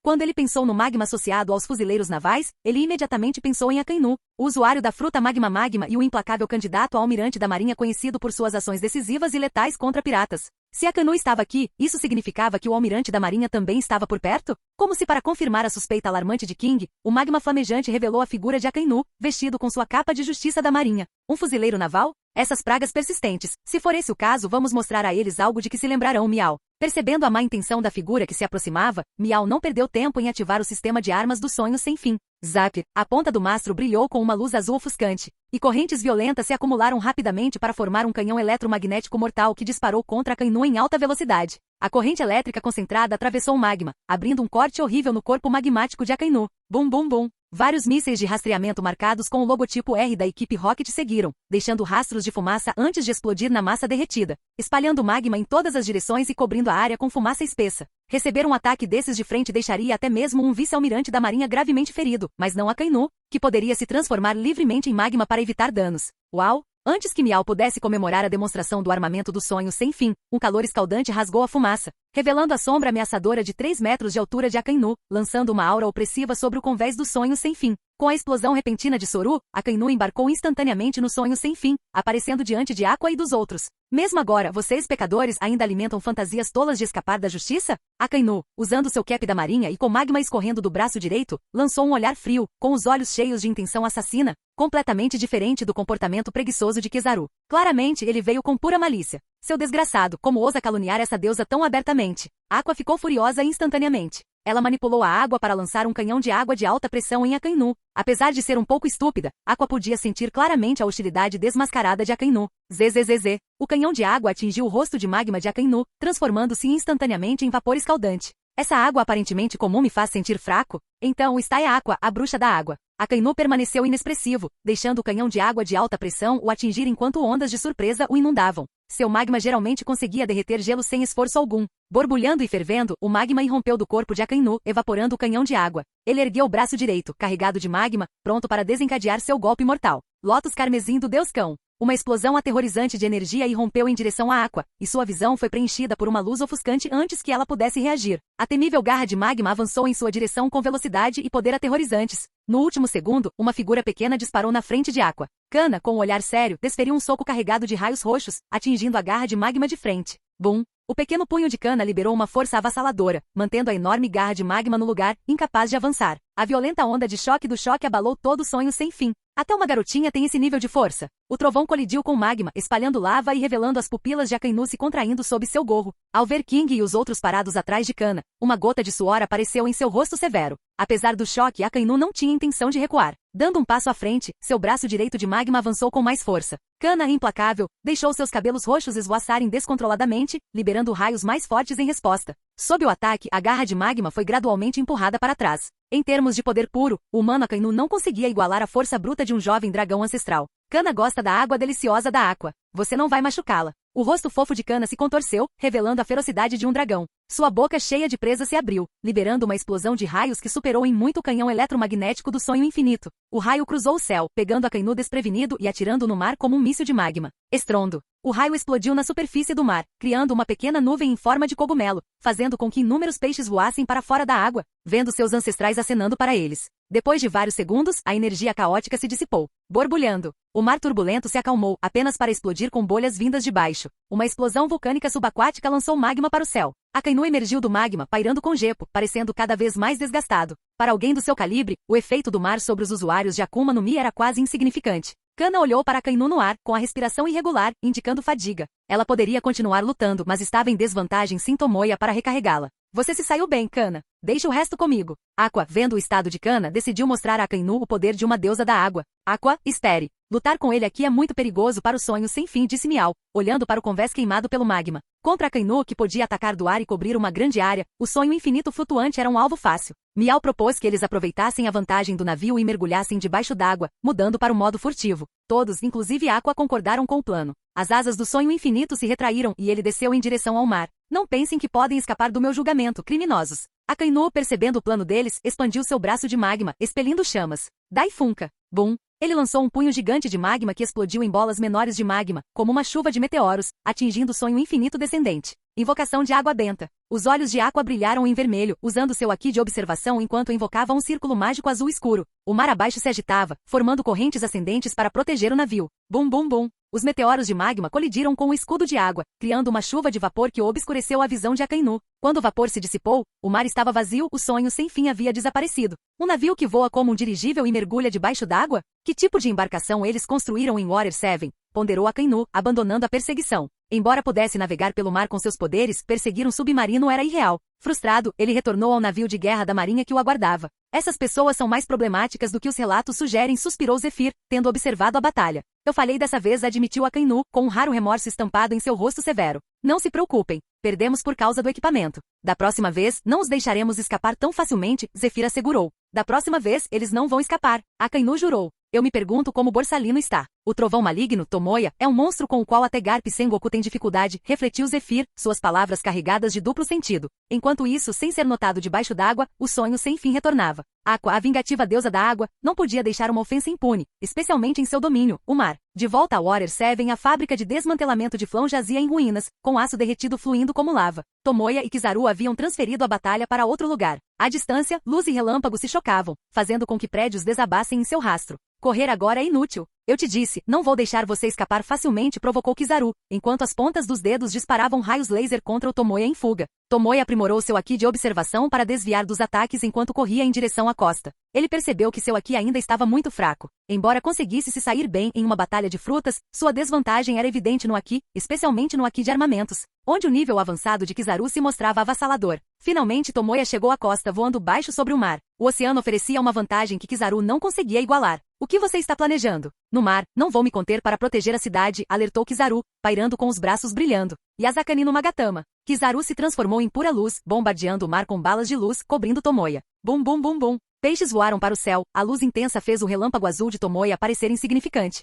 Quando ele pensou no magma associado aos fuzileiros navais, ele imediatamente pensou em Akainu, o usuário da fruta Magma Magma e o implacável candidato a almirante da marinha conhecido por suas ações decisivas e letais contra piratas. Se Akainu estava aqui, isso significava que o almirante da marinha também estava por perto? Como se para confirmar a suspeita alarmante de King, o magma flamejante revelou a figura de Akainu, vestido com sua capa de justiça da marinha. Um fuzileiro naval? Essas pragas persistentes. Se for esse o caso, vamos mostrar a eles algo de que se lembrarão, Miau. Percebendo a má intenção da figura que se aproximava, Miau não perdeu tempo em ativar o sistema de armas dos sonhos sem fim. Zap! A ponta do mastro brilhou com uma luz azul ofuscante, e correntes violentas se acumularam rapidamente para formar um canhão eletromagnético mortal que disparou contra Akainu em alta velocidade. A corrente elétrica concentrada atravessou o magma, abrindo um corte horrível no corpo magmático de Akainu. Bum bum bum! Vários mísseis de rastreamento marcados com o logotipo R da equipe Rocket seguiram, deixando rastros de fumaça antes de explodir na massa derretida, espalhando magma em todas as direções e cobrindo a área com fumaça espessa. Receber um ataque desses de frente deixaria até mesmo um vice-almirante da marinha gravemente ferido, mas não Akainu, que poderia se transformar livremente em magma para evitar danos. Uau! Antes que Miau pudesse comemorar a demonstração do armamento do sonho sem fim, um calor escaldante rasgou a fumaça, revelando a sombra ameaçadora de 3 metros de altura de Akainu, lançando uma aura opressiva sobre o convés do sonho sem fim. Com a explosão repentina de Soru, Akainu embarcou instantaneamente no sonho sem fim, aparecendo diante de Aqua e dos outros. Mesmo agora, vocês, pecadores, ainda alimentam fantasias tolas de escapar da justiça? Akainu, usando seu cap da marinha e com magma escorrendo do braço direito, lançou um olhar frio, com os olhos cheios de intenção assassina, completamente diferente do comportamento preguiçoso de Kizaru. Claramente, ele veio com pura malícia. Seu desgraçado, como ousa caluniar essa deusa tão abertamente? Aqua ficou furiosa instantaneamente. Ela manipulou a água para lançar um canhão de água de alta pressão em Akainu. Apesar de ser um pouco estúpida, Aqua podia sentir claramente a hostilidade desmascarada de Akainu. Zzz. O canhão de água atingiu o rosto de magma de Akainu, transformando-se instantaneamente em vapor escaldante. Essa água aparentemente comum me faz sentir fraco? Então está Aqua, a bruxa da água. Akainu permaneceu inexpressivo, deixando o canhão de água de alta pressão o atingir enquanto ondas de surpresa o inundavam. Seu magma geralmente conseguia derreter gelo sem esforço algum. Borbulhando e fervendo, o magma irrompeu do corpo de Akainu, evaporando o canhão de água. Ele ergueu o braço direito, carregado de magma, pronto para desencadear seu golpe mortal. Lótus carmesim do Deus Cão. Uma explosão aterrorizante de energia irrompeu em direção a Aqua, e sua visão foi preenchida por uma luz ofuscante antes que ela pudesse reagir. A temível garra de magma avançou em sua direção com velocidade e poder aterrorizantes. No último segundo, uma figura pequena disparou na frente de Aqua. Kana, com um olhar sério, desferiu um soco carregado de raios roxos, atingindo a garra de magma de frente. Bum! O pequeno punho de Kana liberou uma força avassaladora, mantendo a enorme garra de magma no lugar, incapaz de avançar. A violenta onda de choque do choque abalou todo o sonho sem fim. Até uma garotinha tem esse nível de força. O trovão colidiu com o magma, espalhando lava e revelando as pupilas de Akainu se contraindo sob seu gorro. Ao ver King e os outros parados atrás de Kana, uma gota de suor apareceu em seu rosto severo. Apesar do choque, Akainu não tinha intenção de recuar. Dando um passo à frente, seu braço direito de magma avançou com mais força. Kana, implacável, deixou seus cabelos roxos esvoaçarem descontroladamente, liberando raios mais fortes em resposta. Sob o ataque, a garra de magma foi gradualmente empurrada para trás. Em termos de poder puro, o humano Akainu não conseguia igualar a força bruta de um jovem dragão ancestral. Kana gosta da água deliciosa da Aqua. Você não vai machucá-la. O rosto fofo de Kana se contorceu, revelando a ferocidade de um dragão. Sua boca cheia de presa se abriu, liberando uma explosão de raios que superou em muito o canhão eletromagnético do sonho infinito. O raio cruzou o céu, pegando Akainu desprevenido e atirando no mar como um míssil de magma. Estrondo. O raio explodiu na superfície do mar, criando uma pequena nuvem em forma de cogumelo, fazendo com que inúmeros peixes voassem para fora da água, vendo seus ancestrais acenando para eles. Depois de vários segundos, a energia caótica se dissipou. Borbulhando. O mar turbulento se acalmou, apenas para explodir com bolhas vindas de baixo. Uma explosão vulcânica subaquática lançou magma para o céu. Akainu emergiu do magma, pairando com gepo, parecendo cada vez mais desgastado. Para alguém do seu calibre, o efeito do mar sobre os usuários de Akuma no Mi era quase insignificante. Kana olhou para Akainu no ar, com a respiração irregular, indicando fadiga. Ela poderia continuar lutando, mas estava em desvantagem sem Tomoya para recarregá-la. Você se saiu bem, Kana. Deixe o resto comigo. Aqua, vendo o estado de Kana, decidiu mostrar a Akainu o poder de uma deusa da água. Aqua, espere. Lutar com ele aqui é muito perigoso para o sonho sem fim, disse Miau, olhando para o convés queimado pelo magma. Contra Akainu, que podia atacar do ar e cobrir uma grande área, o sonho infinito flutuante era um alvo fácil. Miau propôs que eles aproveitassem a vantagem do navio e mergulhassem debaixo d'água, mudando para o modo furtivo. Todos, inclusive Aqua, concordaram com o plano. As asas do sonho infinito se retraíram e ele desceu em direção ao mar. Não pensem que podem escapar do meu julgamento, criminosos. Akainu, percebendo o plano deles, expandiu seu braço de magma, expelindo chamas. Dai Funka. Bum. Ele lançou um punho gigante de magma que explodiu em bolas menores de magma, como uma chuva de meteoros, atingindo o sonho infinito descendente. Invocação de água benta. Os olhos de Aqua brilharam em vermelho, usando seu Aki de observação enquanto invocava um círculo mágico azul escuro. O mar abaixo se agitava, formando correntes ascendentes para proteger o navio. Bum bum bum. Os meteoros de magma colidiram com o escudo de água, criando uma chuva de vapor que obscureceu a visão de Akainu. Quando o vapor se dissipou, o mar estava vazio, o sonho sem fim havia desaparecido. Um navio que voa como um dirigível e mergulha debaixo d'água? Que tipo de embarcação eles construíram em Water 7? Ponderou Akainu, abandonando a perseguição. Embora pudesse navegar pelo mar com seus poderes, perseguir um submarino era irreal. Frustrado, ele retornou ao navio de guerra da marinha que o aguardava. Essas pessoas são mais problemáticas do que os relatos sugerem, suspirou Zephyr, tendo observado a batalha. Eu falhei dessa vez, admitiu Akainu, com um raro remorso estampado em seu rosto severo. Não se preocupem, perdemos por causa do equipamento. Da próxima vez, não os deixaremos escapar tão facilmente, Zephyr assegurou. Da próxima vez, eles não vão escapar, Akainu jurou. Eu me pergunto como Borsalino está. O trovão maligno, Tomoya, é um monstro com o qual até Garp Sengoku tem dificuldade, refletiu Zephyr, suas palavras carregadas de duplo sentido. Enquanto isso, sem ser notado debaixo d'água, o sonho sem fim retornava. Aqua, a vingativa deusa da água, não podia deixar uma ofensa impune, especialmente em seu domínio, o mar. De volta a Water 7, a fábrica de desmantelamento de Flon jazia em ruínas, com aço derretido fluindo como lava. Tomoya e Kizaru haviam transferido a batalha para outro lugar. À distância, luz e relâmpagos se chocavam, fazendo com que prédios desabassem em seu rastro. Correr agora é inútil. Eu te disse, não vou deixar você escapar facilmente, provocou Kizaru, enquanto as pontas dos dedos disparavam raios laser contra o Tomoya em fuga. Tomoya aprimorou seu Haki de observação para desviar dos ataques enquanto corria em direção à costa. Ele percebeu que seu Haki ainda estava muito fraco. Embora conseguisse se sair bem em uma batalha de frutas, sua desvantagem era evidente no Haki, especialmente no Haki de armamentos, onde o nível avançado de Kizaru se mostrava avassalador. Finalmente Tomoya chegou à costa voando baixo sobre o mar. O oceano oferecia uma vantagem que Kizaru não conseguia igualar. O que você está planejando? No mar, não vou me conter para proteger a cidade, alertou Kizaru, pairando com os braços brilhando. Yasakani no Magatama. Kizaru se transformou em pura luz, bombardeando o mar com balas de luz, cobrindo Tomoya. Bum bum bum bum. Peixes voaram para o céu, a luz intensa fez o relâmpago azul de Tomoya parecer insignificante.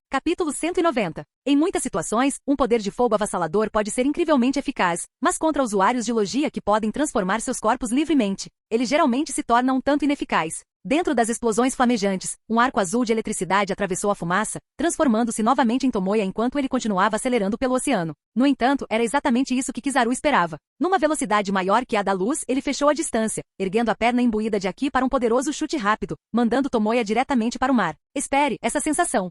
Capítulo 190. Em muitas situações, um poder de fogo avassalador pode ser incrivelmente eficaz, mas contra usuários de logia que podem transformar seus corpos livremente, ele geralmente se torna um tanto ineficaz. Dentro das explosões flamejantes, um arco azul de eletricidade atravessou a fumaça, transformando-se novamente em Tomoya enquanto ele continuava acelerando pelo oceano. No entanto, era exatamente isso que Kizaru esperava. Numa velocidade maior que a da luz, ele fechou a distância, erguendo a perna imbuída de Haki para um poderoso chute rápido, mandando Tomoya diretamente para o mar. Espere, essa sensação.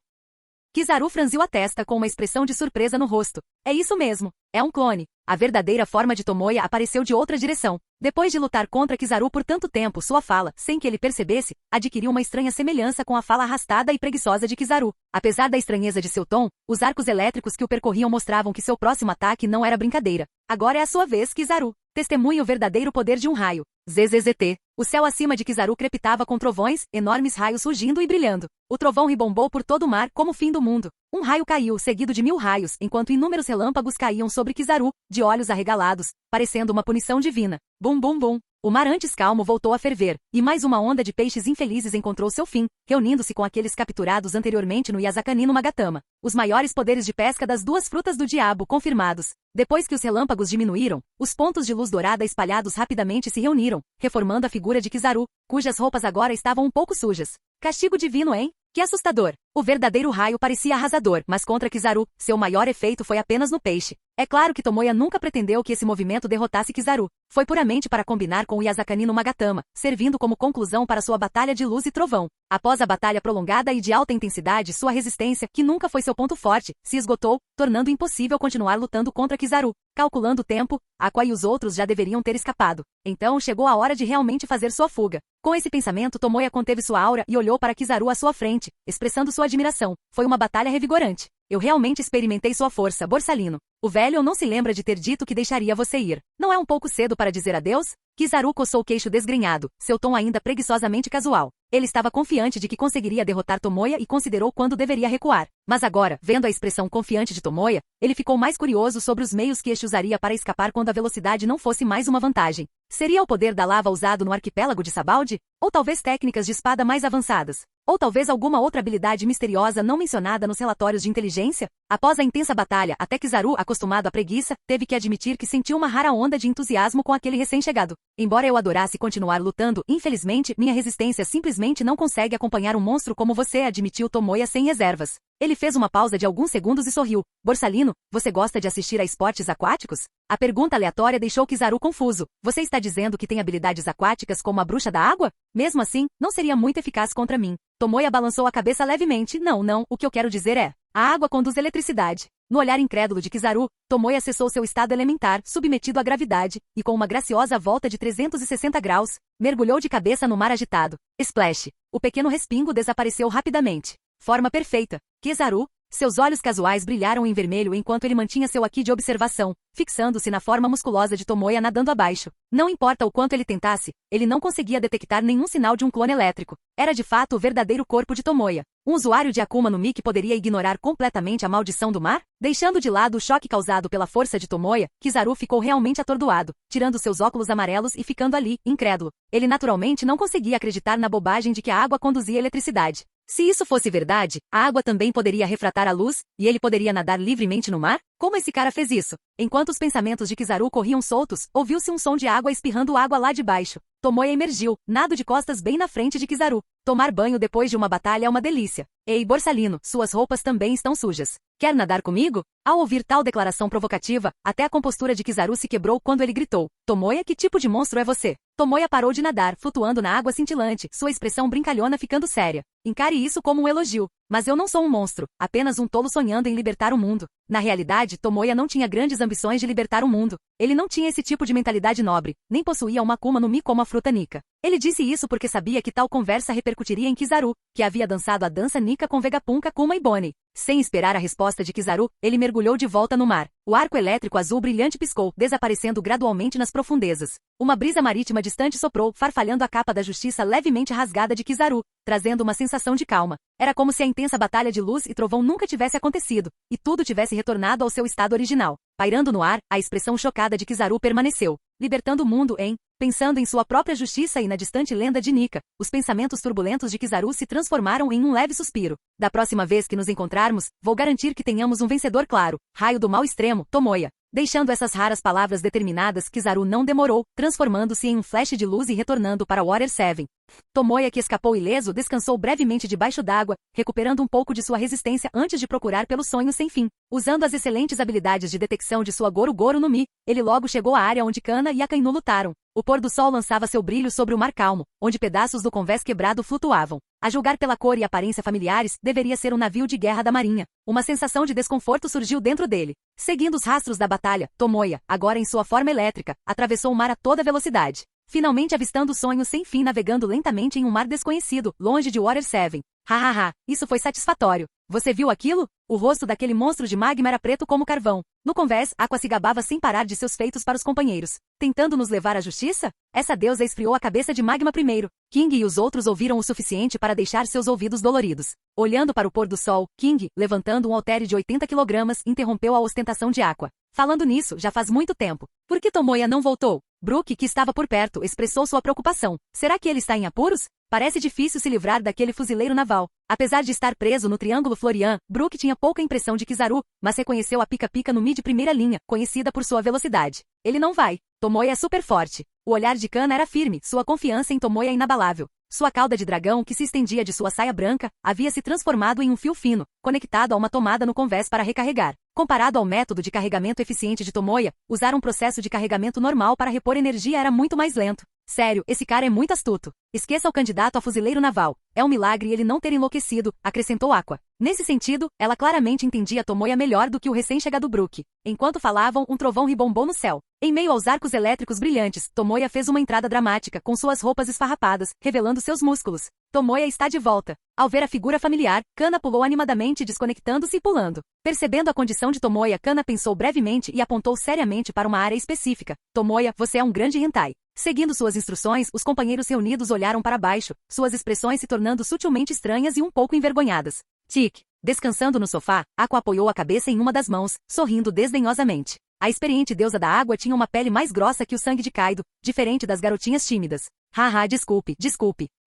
Kizaru franziu a testa com uma expressão de surpresa no rosto. É isso mesmo. É um clone. A verdadeira forma de Tomoya apareceu de outra direção. Depois de lutar contra Kizaru por tanto tempo, sua fala, sem que ele percebesse, adquiriu uma estranha semelhança com a fala arrastada e preguiçosa de Kizaru. Apesar da estranheza de seu tom, os arcos elétricos que o percorriam mostravam que seu próximo ataque não era brincadeira. Agora é a sua vez, Kizaru. Testemunhe o verdadeiro poder de um raio. ZZZT. O céu acima de Kizaru crepitava com trovões, enormes raios rugindo e brilhando. O trovão ribombou por todo o mar como o fim do mundo. Um raio caiu, seguido de 1000 raios, enquanto inúmeros relâmpagos caíam sobre Kizaru, de olhos arregalados, parecendo uma punição divina. Bum bum bum. O mar antes calmo voltou a ferver, e mais uma onda de peixes infelizes encontrou seu fim, reunindo-se com aqueles capturados anteriormente no Yasakani no Magatama. Os maiores poderes de pesca das duas frutas do diabo confirmados. Depois que os relâmpagos diminuíram, os pontos de luz dourada espalhados rapidamente se reuniram, reformando a figura de Kizaru, cujas roupas agora estavam um pouco sujas. Castigo divino, hein? Que assustador! O verdadeiro raio parecia arrasador, mas contra Kizaru, seu maior efeito foi apenas no peixe. É claro que Tomoya nunca pretendeu que esse movimento derrotasse Kizaru. Foi puramente para combinar com o Yasakani no Magatama, servindo como conclusão para sua batalha de luz e trovão. Após a batalha prolongada e de alta intensidade, sua resistência, que nunca foi seu ponto forte, se esgotou, tornando impossível continuar lutando contra Kizaru. Calculando o tempo, Aqua e os outros já deveriam ter escapado. Então chegou a hora de realmente fazer sua fuga. Com esse pensamento, Tomoya conteve sua aura e olhou para Kizaru à sua frente, expressando sua admiração. Foi uma batalha revigorante. Eu realmente experimentei sua força, Borsalino. O velho não se lembra de ter dito que deixaria você ir. Não é um pouco cedo para dizer adeus? Kizaru coçou o queixo desgrenhado, seu tom ainda preguiçosamente casual. Ele estava confiante de que conseguiria derrotar Tomoya e considerou quando deveria recuar. Mas agora, vendo a expressão confiante de Tomoya, ele ficou mais curioso sobre os meios que este usaria para escapar quando a velocidade não fosse mais uma vantagem. Seria o poder da lava usado no arquipélago de Sabaldi? Ou talvez técnicas de espada mais avançadas? Ou talvez alguma outra habilidade misteriosa não mencionada nos relatórios de inteligência? Após a intensa batalha, até Kizaru, acostumado à preguiça, teve que admitir que sentiu uma rara onda de entusiasmo com aquele recém-chegado. Embora eu adorasse continuar lutando, infelizmente, minha resistência simplesmente não consegue acompanhar um monstro como você, admitiu Tomoya sem reservas. Ele fez uma pausa de alguns segundos e sorriu. Borsalino, você gosta de assistir a esportes aquáticos? A pergunta aleatória deixou Kizaru confuso. Você está dizendo que tem habilidades aquáticas como a bruxa da água? Mesmo assim, não seria muito eficaz contra mim. Tomoya balançou a cabeça levemente. Não, o que eu quero dizer é, a água conduz eletricidade. No olhar incrédulo de Kizaru, Tomoya acessou seu estado elementar, submetido à gravidade, e com uma graciosa volta de 360 graus, mergulhou de cabeça no mar agitado. Splash! O pequeno respingo desapareceu rapidamente. Forma perfeita. Kizaru, seus olhos casuais brilharam em vermelho enquanto ele mantinha seu haki de observação, fixando-se na forma musculosa de Tomoya nadando abaixo. Não importa o quanto ele tentasse, ele não conseguia detectar nenhum sinal de um clone elétrico. Era de fato o verdadeiro corpo de Tomoya. Um usuário de Akuma no Mi que poderia ignorar completamente a maldição do mar? Deixando de lado o choque causado pela força de Tomoya, Kizaru ficou realmente atordoado, tirando seus óculos amarelos e ficando ali, incrédulo. Ele naturalmente não conseguia acreditar na bobagem de que a água conduzia eletricidade. Se isso fosse verdade, a água também poderia refratar a luz, e ele poderia nadar livremente no mar? Como esse cara fez isso? Enquanto os pensamentos de Kizaru corriam soltos, ouviu-se um som de água espirrando água lá de baixo. Tomoya emergiu, nado de costas bem na frente de Kizaru. Tomar banho depois de uma batalha é uma delícia. Ei, Borsalino, suas roupas também estão sujas. Quer nadar comigo? Ao ouvir tal declaração provocativa, até a compostura de Kizaru se quebrou quando ele gritou. Tomoya, que tipo de monstro é você? Tomoya parou de nadar, flutuando na água cintilante, sua expressão brincalhona ficando séria. Encare isso como um elogio. Mas eu não sou um monstro, apenas um tolo sonhando em libertar o mundo. Na realidade, Tomoya não tinha grandes ambições de libertar o mundo. Ele não tinha esse tipo de mentalidade nobre, nem possuía uma Akuma no Mi como a fruta Nika. Ele disse isso porque sabia que tal conversa repercutiria em Kizaru, que havia dançado a dança Nika com Vegapunk, Akuma e Bonnie. Sem esperar a resposta de Kizaru, ele mergulhou de volta no mar. O arco elétrico azul brilhante piscou, desaparecendo gradualmente nas profundezas. Uma brisa marítima distante soprou, farfalhando a capa da justiça levemente rasgada de Kizaru, trazendo uma sensação de calma. Era como se a intensa batalha de luz e trovão nunca tivesse acontecido, e tudo tivesse retornado ao seu estado original. Pairando no ar, a expressão chocada de Kizaru permaneceu, libertando o mundo pensando em sua própria justiça e na distante lenda de Nika. Os pensamentos turbulentos de Kizaru se transformaram em um leve suspiro. Da próxima vez que nos encontrarmos, vou garantir que tenhamos um vencedor claro. Raio do mal extremo, Tomoya. Deixando essas raras palavras determinadas, Kizaru não demorou, transformando-se em um flash de luz e retornando para Water 7. Tomoya, que escapou ileso, descansou brevemente debaixo d'água, recuperando um pouco de sua resistência antes de procurar pelo sonho sem fim. Usando as excelentes habilidades de detecção de sua Goru no Mi, ele logo chegou à área onde Kana e Akainu lutaram. O pôr do sol lançava seu brilho sobre o mar calmo, onde pedaços do convés quebrado flutuavam. A julgar pela cor e aparência familiares, deveria ser um navio de guerra da marinha. Uma sensação de desconforto surgiu dentro dele. Seguindo os rastros da batalha, Tomoya, agora em sua forma elétrica, atravessou o mar a toda velocidade. Finalmente avistando o sonho sem fim navegando lentamente em um mar desconhecido, longe de Water 7. Hahaha, isso foi satisfatório. Você viu aquilo? O rosto daquele monstro de magma era preto como carvão. No convés, Aqua se gabava sem parar de seus feitos para os companheiros. Tentando nos levar à justiça? Essa deusa esfriou a cabeça de Magma primeiro. King e os outros ouviram o suficiente para deixar seus ouvidos doloridos. Olhando para o pôr do sol, King, levantando um haltere de 80 kg, interrompeu a ostentação de Aqua. Falando nisso, já faz muito tempo. Por que Tomoya não voltou? Brook, que estava por perto, expressou sua preocupação. Será que ele está em apuros? Parece difícil se livrar daquele fuzileiro naval. Apesar de estar preso no Triângulo Florian, Brook tinha pouca impressão de Kizaru, mas reconheceu a pica-pica no Mi de primeira linha, conhecida por sua velocidade. Ele não vai. Tomoya é super forte. O olhar de Kana era firme, sua confiança em Tomoya inabalável. Sua cauda de dragão, que se estendia de sua saia branca, havia se transformado em um fio fino, conectado a uma tomada no convés para recarregar. Comparado ao método de carregamento eficiente de Tomoya, usar um processo de carregamento normal para repor energia era muito mais lento. Sério, esse cara é muito astuto. Esqueça o candidato a fuzileiro naval. É um milagre ele não ter enlouquecido, acrescentou Aqua. Nesse sentido, ela claramente entendia Tomoya melhor do que o recém-chegado Brook. Enquanto falavam, um trovão ribombou no céu. Em meio aos arcos elétricos brilhantes, Tomoya fez uma entrada dramática, com suas roupas esfarrapadas, revelando seus músculos. Tomoya está de volta. Ao ver a figura familiar, Kana pulou animadamente, desconectando-se e pulando. Percebendo a condição de Tomoya, Kana pensou brevemente e apontou seriamente para uma área específica. Tomoya, você é um grande hentai. Seguindo suas instruções, os companheiros reunidos olharam para baixo, suas expressões se tornando sutilmente estranhas e um pouco envergonhadas. Tic. Descansando no sofá, Aqua apoiou a cabeça em uma das mãos, sorrindo desdenhosamente. A experiente deusa da água tinha uma pele mais grossa que o sangue de Kaido, diferente das garotinhas tímidas. Haha, desculpe.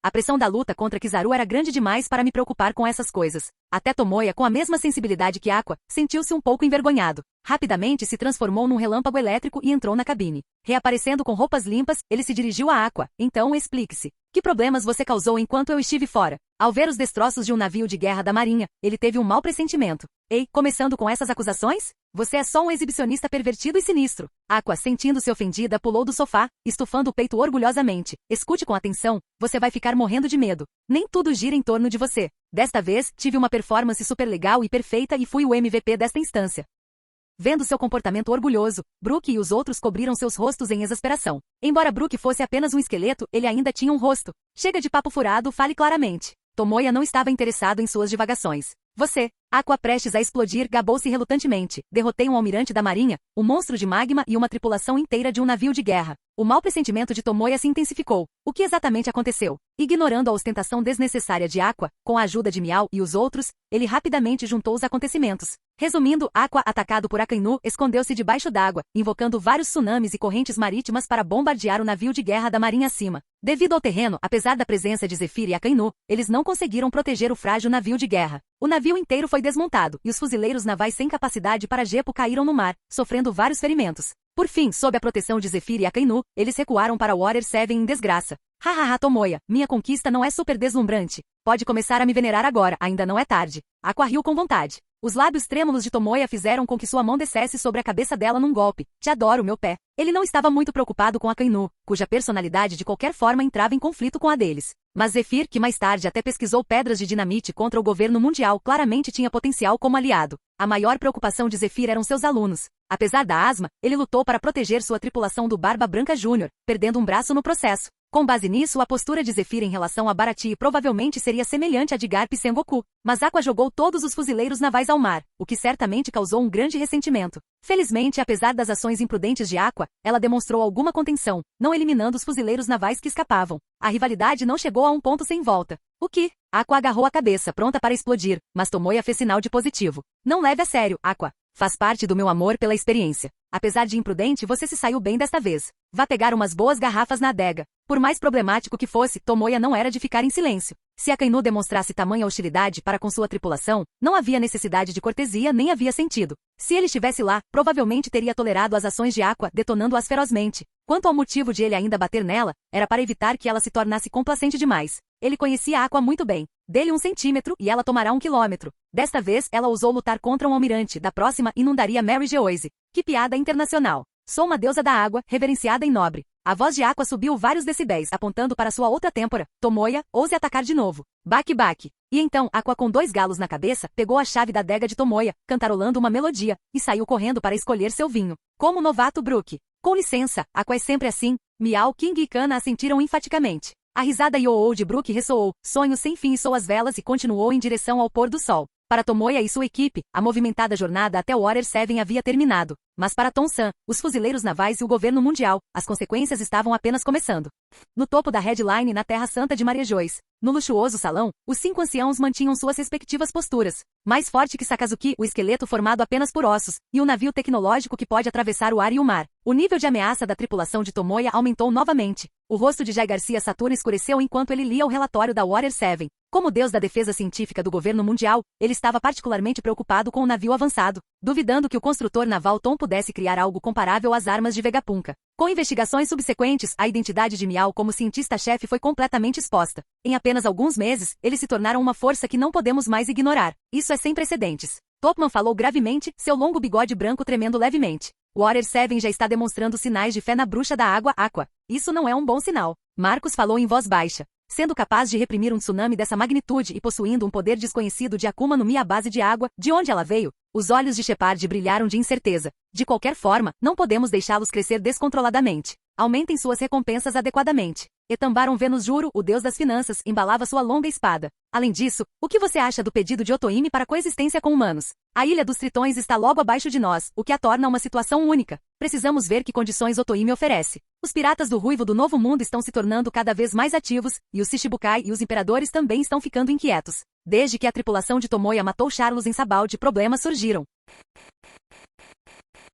A pressão da luta contra Kizaru era grande demais para me preocupar com essas coisas. Até Tomoya, com a mesma sensibilidade que Aqua, sentiu-se um pouco envergonhado. Rapidamente se transformou num relâmpago elétrico e entrou na cabine. Reaparecendo com roupas limpas, ele se dirigiu a Aqua. Então explique-se. Que problemas você causou enquanto eu estive fora? Ao ver os destroços de um navio de guerra da marinha, ele teve um mau pressentimento. Ei, começando com essas acusações? Você é só um exibicionista pervertido e sinistro. Aqua, sentindo-se ofendida, pulou do sofá, estufando o peito orgulhosamente. Escute com atenção, você vai ficar morrendo de medo. Nem tudo gira em torno de você. Desta vez, tive uma performance super legal e perfeita e fui o MVP desta instância. Vendo seu comportamento orgulhoso, Brook e os outros cobriram seus rostos em exasperação. Embora Brook fosse apenas um esqueleto, ele ainda tinha um rosto. Chega de papo furado, fale claramente. Tomoya não estava interessado em suas divagações. Você, Aqua prestes a explodir, gabou-se relutantemente. Derrotei um almirante da marinha, um monstro de magma e uma tripulação inteira de um navio de guerra. O mau pressentimento de Tomoya se intensificou. O que exatamente aconteceu? Ignorando a ostentação desnecessária de Aqua, com a ajuda de Miao e os outros, ele rapidamente juntou os acontecimentos. Resumindo, Aqua, atacado por Akainu, escondeu-se debaixo d'água, invocando vários tsunamis e correntes marítimas para bombardear o navio de guerra da marinha acima. Devido ao terreno, apesar da presença de Zephyr e Akainu, eles não conseguiram proteger o frágil navio de guerra. O navio inteiro foi desmontado, e os fuzileiros navais sem capacidade para gepo caíram no mar, sofrendo vários ferimentos. Por fim, sob a proteção de Zephyr e Akainu, eles recuaram para Water 7 em desgraça. Hahaha, Tomoya, minha conquista não é super deslumbrante. Pode começar a me venerar agora, ainda não é tarde. Aqua riu com vontade. Os lábios trêmulos de Tomoya fizeram com que sua mão descesse sobre a cabeça dela num golpe. Te adoro, meu pé. Ele não estava muito preocupado com Akainu, cuja personalidade de qualquer forma entrava em conflito com a deles. Mas Zephyr, que mais tarde até pesquisou pedras de dinamite contra o governo mundial, claramente tinha potencial como aliado. A maior preocupação de Zephyr eram seus alunos. Apesar da asma, ele lutou para proteger sua tripulação do Barba Branca Jr., perdendo um braço no processo. Com base nisso, a postura de Zephyr em relação a Baratie provavelmente seria semelhante à de Garp e Sengoku, mas Aqua jogou todos os fuzileiros navais ao mar, o que certamente causou um grande ressentimento. Felizmente, apesar das ações imprudentes de Aqua, ela demonstrou alguma contenção, não eliminando os fuzileiros navais que escapavam. A rivalidade não chegou a um ponto sem volta. O que? Aqua agarrou a cabeça, pronta para explodir, mas Tomoya fez sinal de positivo. Não leve a sério, Aqua. Faz parte do meu amor pela experiência. Apesar de imprudente, você se saiu bem desta vez. Vá pegar umas boas garrafas na adega. Por mais problemático que fosse, Tomoya não era de ficar em silêncio. Se Akainu demonstrasse tamanha hostilidade para com sua tripulação, não havia necessidade de cortesia nem havia sentido. Se ele estivesse lá, provavelmente teria tolerado as ações de Aqua, detonando-as ferozmente. Quanto ao motivo de ele ainda bater nela, era para evitar que ela se tornasse complacente demais. Ele conhecia Aqua muito bem. Dê-lhe 1 centímetro e ela tomará 1 quilômetro. Desta vez, ela ousou lutar contra um almirante, da próxima inundaria Mary Geoise. Que piada internacional. Sou uma deusa da água, reverenciada e nobre. A voz de Aqua subiu vários decibéis, apontando para sua outra têmpora. Tomoya, ouse atacar de novo. Baque. E então, Aqua com 2 galos na cabeça, pegou a chave da adega de Tomoya, cantarolando uma melodia, e saiu correndo para escolher seu vinho. Como novato Brook. Com licença, Aqua é sempre assim. Miao, King e Kana assentiram enfaticamente. A risada ioou de Brook ressoou, sonho sem fim içou as velas e continuou em direção ao pôr do sol. Para Tomoya e sua equipe, a movimentada jornada até Water 7 havia terminado. Mas para Tom-san, os fuzileiros navais e o governo mundial, as consequências estavam apenas começando. No topo da headline na Terra Santa de Maria Joyce, no luxuoso salão, os 5 anciãos mantinham suas respectivas posturas. Mais forte que Sakazuki, o esqueleto formado apenas por ossos, e o navio tecnológico que pode atravessar o ar e o mar. O nível de ameaça da tripulação de Tomoya aumentou novamente. O rosto de Jai Garcia Saturno escureceu enquanto ele lia o relatório da Water 7. Como deus da defesa científica do governo mundial, ele estava particularmente preocupado com o navio avançado, duvidando que o construtor naval Tom pudesse criar algo comparável às armas de Vegapunk. Com investigações subsequentes, a identidade de Miao como cientista-chefe foi completamente exposta. Em apenas alguns meses, eles se tornaram uma força que não podemos mais ignorar. Isso é sem precedentes. Topman falou gravemente, seu longo bigode branco tremendo levemente. Water 7 já está demonstrando sinais de fé na bruxa da água, Aqua. Isso não é um bom sinal. Marcos falou em voz baixa. Sendo capaz de reprimir um tsunami dessa magnitude e possuindo um poder desconhecido de Akuma no Mi à base de água, de onde ela veio, os olhos de Shepard brilharam de incerteza. De qualquer forma, não podemos deixá-los crescer descontroladamente. Aumentem suas recompensas adequadamente. Etambaron Vênus Juro, o deus das finanças, embalava sua longa espada. Além disso, o que você acha do pedido de Otoime para coexistência com humanos? A Ilha dos Tritões está logo abaixo de nós, o que a torna uma situação única. Precisamos ver que condições Otoime oferece. Os piratas do Ruivo do Novo Mundo estão se tornando cada vez mais ativos, e os Shichibukai e os imperadores também estão ficando inquietos. Desde que a tripulação de Tomoya matou Charlos em Sabalde, problemas surgiram.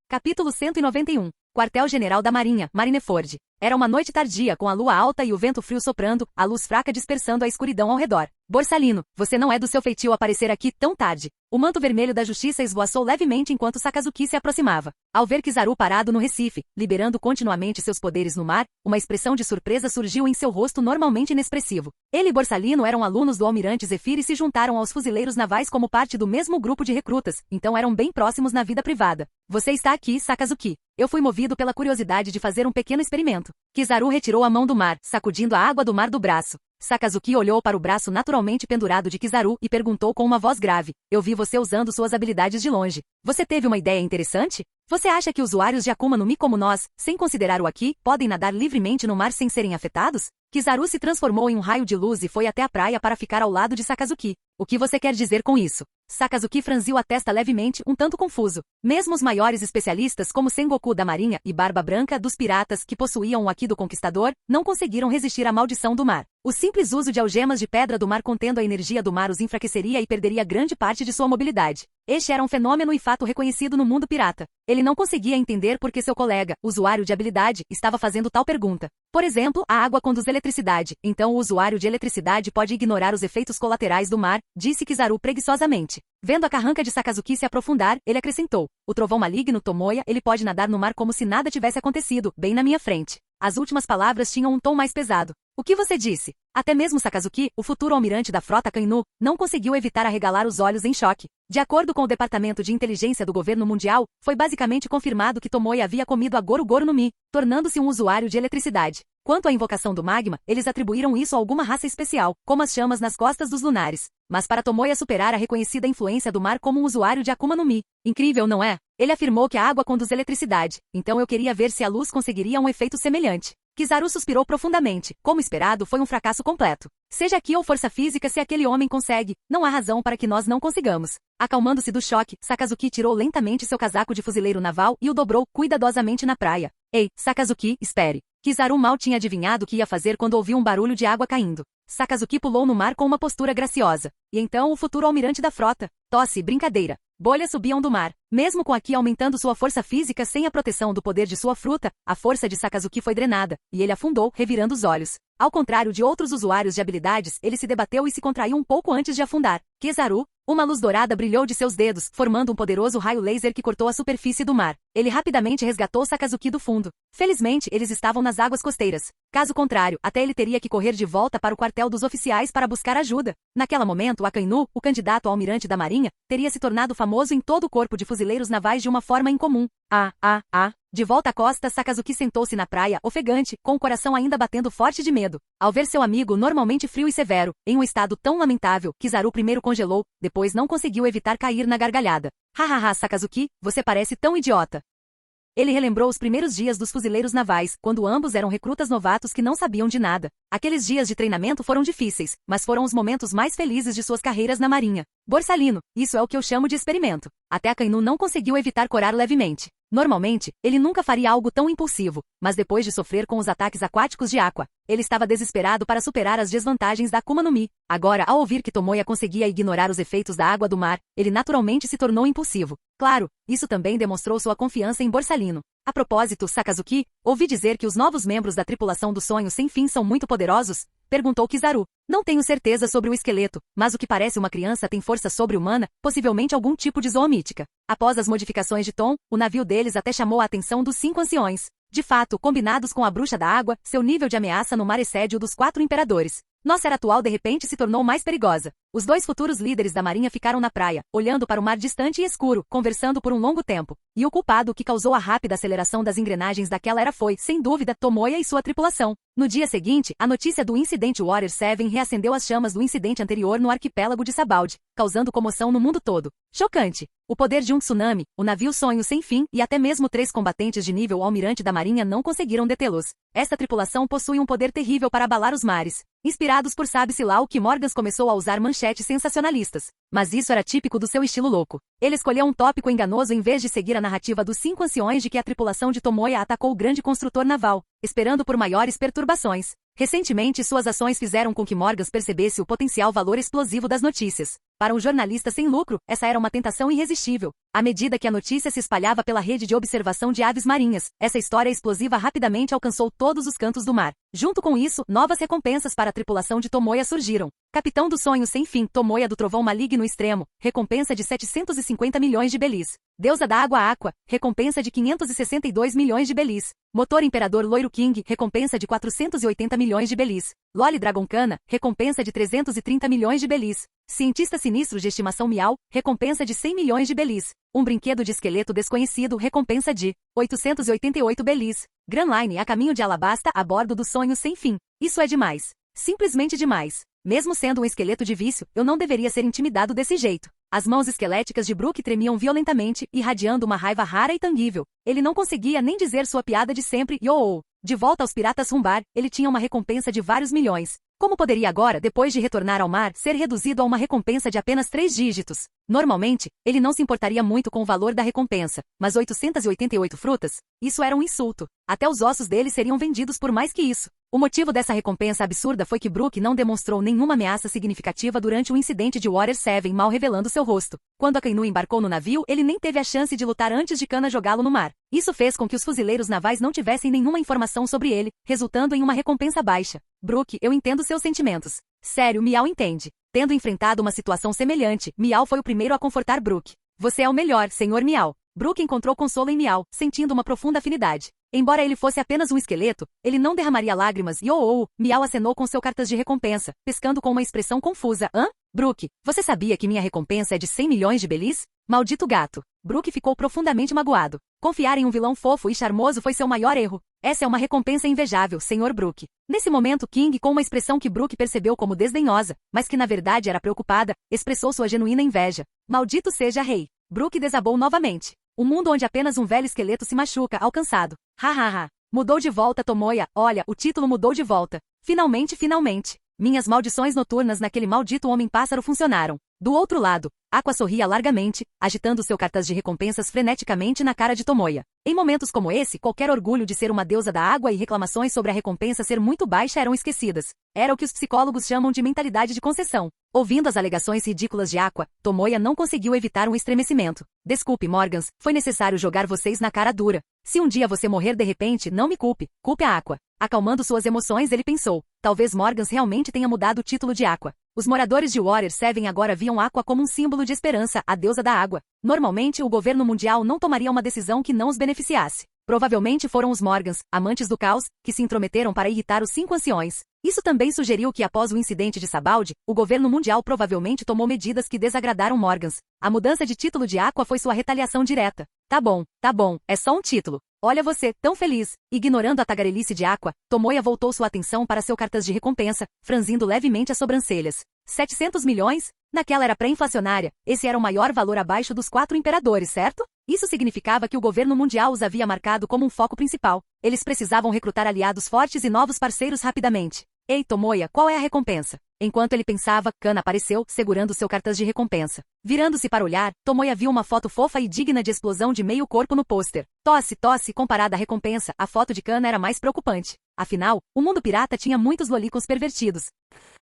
Capítulo 191. Quartel-General da Marinha, Marineford. Era uma noite tardia com a lua alta e o vento frio soprando, a luz fraca dispersando a escuridão ao redor. Borsalino, você não é do seu feitio aparecer aqui tão tarde. O manto vermelho da justiça esvoaçou levemente enquanto Sakazuki se aproximava. Ao ver Kizaru parado no Recife, liberando continuamente seus poderes no mar, uma expressão de surpresa surgiu em seu rosto normalmente inexpressivo. Ele e Borsalino eram alunos do almirante Zephyr e se juntaram aos fuzileiros navais como parte do mesmo grupo de recrutas, então eram bem próximos na vida privada. Você está aqui, Sakazuki. Eu fui movido pela curiosidade de fazer um pequeno experimento. Kizaru retirou a mão do mar, sacudindo a água do mar do braço. Sakazuki olhou para o braço naturalmente pendurado de Kizaru e perguntou com uma voz grave. Eu vi você usando suas habilidades de longe. Você teve uma ideia interessante? Você acha que usuários de Akuma no Mi como nós, sem considerar o Aki, podem nadar livremente no mar sem serem afetados? Kizaru se transformou em um raio de luz e foi até a praia para ficar ao lado de Sakazuki. O que você quer dizer com isso? Sakazuki franziu a testa levemente, um tanto confuso. Mesmo os maiores especialistas como Sengoku da Marinha e Barba Branca dos Piratas que possuíam o Aki do Conquistador, não conseguiram resistir à maldição do mar. O simples uso de algemas de pedra do mar contendo a energia do mar os enfraqueceria e perderia grande parte de sua mobilidade. Este era um fenômeno e fato reconhecido no mundo pirata. Ele não conseguia entender por que seu colega, usuário de habilidade, estava fazendo tal pergunta. Por exemplo, a água conduz eletricidade, então o usuário de eletricidade pode ignorar os efeitos colaterais do mar, disse Kizaru preguiçosamente. Vendo a carranca de Sakazuki se aprofundar, ele acrescentou. O trovão maligno Tomoya, ele pode nadar no mar como se nada tivesse acontecido, bem na minha frente. As últimas palavras tinham um tom mais pesado. O que você disse? Até mesmo Sakazuki, o futuro almirante da frota Kainu, não conseguiu evitar arregalar os olhos em choque. De acordo com o Departamento de Inteligência do Governo Mundial, foi basicamente confirmado que Tomoya havia comido a Goru Goru no Mi, tornando-se um usuário de eletricidade. Quanto à invocação do magma, eles atribuíram isso a alguma raça especial, como as chamas nas costas dos lunares. Mas para Tomoya superar a reconhecida influência do mar como um usuário de Akuma no Mi. Incrível, não é? Ele afirmou que a água conduz eletricidade, então eu queria ver se a luz conseguiria um efeito semelhante. Kizaru suspirou profundamente. Como esperado, foi um fracasso completo. Seja aqui ou força física, se aquele homem consegue, não há razão para que nós não consigamos. Acalmando-se do choque, Sakazuki tirou lentamente seu casaco de fuzileiro naval e o dobrou cuidadosamente na praia. Ei, Sakazuki, espere. Kizaru mal tinha adivinhado o que ia fazer quando ouviu um barulho de água caindo. Sakazuki pulou no mar com uma postura graciosa. E então o futuro almirante da frota. Tosse, brincadeira. Bolhas subiam do mar. Mesmo com Aki aumentando sua força física sem a proteção do poder de sua fruta, a força de Sakazuki foi drenada, e ele afundou, revirando os olhos. Ao contrário de outros usuários de habilidades, ele se debateu e se contraiu um pouco antes de afundar. Kizaru, uma luz dourada brilhou de seus dedos, formando um poderoso raio laser que cortou a superfície do mar. Ele rapidamente resgatou Sakazuki do fundo. Felizmente, eles estavam nas águas costeiras. Caso contrário, até ele teria que correr de volta para o quartel dos oficiais para buscar ajuda. Naquele momento, Akainu, o candidato ao almirante da Marinha, teria se tornado famoso em todo o corpo de fuzileiros navais de uma forma incomum. De volta à costa, Sakazuki sentou-se na praia, ofegante, com o coração ainda batendo forte de medo. Ao ver seu amigo normalmente frio e severo, em um estado tão lamentável, Kizaru primeiro congelou, depois não conseguiu evitar cair na gargalhada. Hahaha, Sakazuki, você parece tão idiota. Ele relembrou os primeiros dias dos fuzileiros navais, quando ambos eram recrutas novatos que não sabiam de nada. Aqueles dias de treinamento foram difíceis, mas foram os momentos mais felizes de suas carreiras na marinha. Borsalino, isso é o que eu chamo de experimento. Até Akainu não conseguiu evitar corar levemente. Normalmente, ele nunca faria algo tão impulsivo, mas depois de sofrer com os ataques aquáticos de Aqua, ele estava desesperado para superar as desvantagens da Akuma no Mi. Agora, ao ouvir que Tomoya conseguia ignorar os efeitos da água do mar, ele naturalmente se tornou impulsivo. Claro, isso também demonstrou sua confiança em Borsalino. A propósito, Sakazuki, ouvi dizer que os novos membros da tripulação do Sonho Sem Fim são muito poderosos? Perguntou Kizaru. Não tenho certeza sobre o esqueleto, mas o que parece uma criança tem força sobre-humana, possivelmente algum tipo de zoomítica. Após as modificações de tom, o navio deles até chamou a atenção dos 5 anciões. De fato, combinados com a bruxa da água, seu nível de ameaça no mar excede o dos 4 imperadores. Nossa era atual de repente se tornou mais perigosa. Os 2 futuros líderes da marinha ficaram na praia, olhando para o mar distante e escuro, conversando por um longo tempo. E o culpado que causou a rápida aceleração das engrenagens daquela era foi, sem dúvida, Tomoya e sua tripulação. No dia seguinte, a notícia do incidente Water 7 reacendeu as chamas do incidente anterior no arquipélago de Sabaldi, causando comoção no mundo todo. Chocante! O poder de um tsunami, o navio Sonho Sem Fim e até mesmo 3 combatentes de nível almirante da marinha não conseguiram detê-los. Esta tripulação possui um poder terrível para abalar os mares. Inspirados por sabe-se lá o que Morgans começou a usar manchetes sensacionalistas. Mas isso era típico do seu estilo louco. Ele escolheu um tópico enganoso em vez de seguir a narrativa dos 5 anciões de que a tripulação de Tomoya atacou o grande construtor naval, esperando por maiores perturbações. Recentemente suas ações fizeram com que Morgans percebesse o potencial valor explosivo das notícias. Para um jornalista sem lucro, essa era uma tentação irresistível. À medida que a notícia se espalhava pela rede de observação de aves marinhas, essa história explosiva rapidamente alcançou todos os cantos do mar. Junto com isso, novas recompensas para a tripulação de Tomoya surgiram. Capitão do Sonho Sem Fim, Tomoya do Trovão Maligno Extremo, recompensa de 750 milhões de belis. Deusa da Água Aqua, recompensa de 562 milhões de belis. Motor Imperador Loiro King, recompensa de 480 milhões de belis. Loli Dragon Kana, recompensa de 330 milhões de belis. Cientista Sinistro de Estimação Miau, recompensa de 100 milhões de belis. Um brinquedo de esqueleto desconhecido, recompensa de 888 belis. Grand Line a caminho de Alabasta a bordo do Sonho Sem Fim. Isso é demais. Simplesmente demais. Mesmo sendo um esqueleto de vício, eu não deveria ser intimidado desse jeito. As mãos esqueléticas de Brook tremiam violentamente, irradiando uma raiva rara e tangível. Ele não conseguia nem dizer sua piada de sempre, yo-oh. De volta aos piratas Rumbar, ele tinha uma recompensa de vários milhões. Como poderia agora, depois de retornar ao mar, ser reduzido a uma recompensa de apenas 3 dígitos? Normalmente, ele não se importaria muito com o valor da recompensa, mas 888 frutas? Isso era um insulto. Até os ossos dele seriam vendidos por mais que isso. O motivo dessa recompensa absurda foi que Brook não demonstrou nenhuma ameaça significativa durante o incidente de Water 7, mal revelando seu rosto. Quando Akainu embarcou no navio, ele nem teve a chance de lutar antes de Kana jogá-lo no mar. Isso fez com que os fuzileiros navais não tivessem nenhuma informação sobre ele, resultando em uma recompensa baixa. Brook, eu entendo seus sentimentos. Sério, Miau entende. Tendo enfrentado uma situação semelhante, Miau foi o primeiro a confortar Brook. Você é o melhor, Senhor Miau. Brook encontrou consolo em Miau, sentindo uma profunda afinidade. Embora ele fosse apenas um esqueleto, ele não derramaria lágrimas e Miau acenou com seu cartas de recompensa, pescando com uma expressão confusa. Hã? Brook, você sabia que minha recompensa é de 100 milhões de belis? Maldito gato. Brook ficou profundamente magoado. Confiar em um vilão fofo e charmoso foi seu maior erro. Essa é uma recompensa invejável, Sr. Brook. Nesse momento, King, com uma expressão que Brook percebeu como desdenhosa, mas que na verdade era preocupada, expressou sua genuína inveja. Maldito seja rei. Brook desabou novamente. Um mundo onde apenas um velho esqueleto se machuca, alcançado. Hahaha. Mudou de volta, Tomoya. Olha, o título mudou de volta. Finalmente, finalmente. Minhas maldições noturnas naquele maldito homem-pássaro funcionaram. Do outro lado, Aqua sorria largamente, agitando seu cartaz de recompensas freneticamente na cara de Tomoya. Em momentos como esse, qualquer orgulho de ser uma deusa da água e reclamações sobre a recompensa ser muito baixa eram esquecidas. Era o que os psicólogos chamam de mentalidade de concessão. Ouvindo as alegações ridículas de Aqua, Tomoya não conseguiu evitar um estremecimento. Desculpe, Morgans, foi necessário jogar vocês na cara dura. Se um dia você morrer de repente, não me culpe, culpe a Aqua. Acalmando suas emoções, ele pensou. Talvez Morgans realmente tenha mudado o título de Aqua. Os moradores de Water 7 agora viam Aqua como um símbolo de esperança, a deusa da água. Normalmente, o governo mundial não tomaria uma decisão que não os beneficiasse. Provavelmente foram os Morgans, amantes do caos, que se intrometeram para irritar os 5 anciões. Isso também sugeriu que após o incidente de Sabaldi, o governo mundial provavelmente tomou medidas que desagradaram Morgans. A mudança de título de Aqua foi sua retaliação direta. Tá bom, é só um título. Olha você, tão feliz. Ignorando a tagarelice de Aqua, Tomoya voltou sua atenção para seu cartaz de recompensa, franzindo levemente as sobrancelhas. 700 milhões? Naquela era pré-inflacionária, esse era o maior valor abaixo dos 4 imperadores, certo? Isso significava que o governo mundial os havia marcado como um foco principal. Eles precisavam recrutar aliados fortes e novos parceiros rapidamente. Ei, Tomoya, qual é a recompensa? Enquanto ele pensava, Kana apareceu, segurando seu cartaz de recompensa. Virando-se para olhar, Tomoya viu uma foto fofa e digna de explosão de meio corpo no pôster. Tosse, comparada à recompensa, a foto de Kana era mais preocupante. Afinal, o mundo pirata tinha muitos lolicons pervertidos.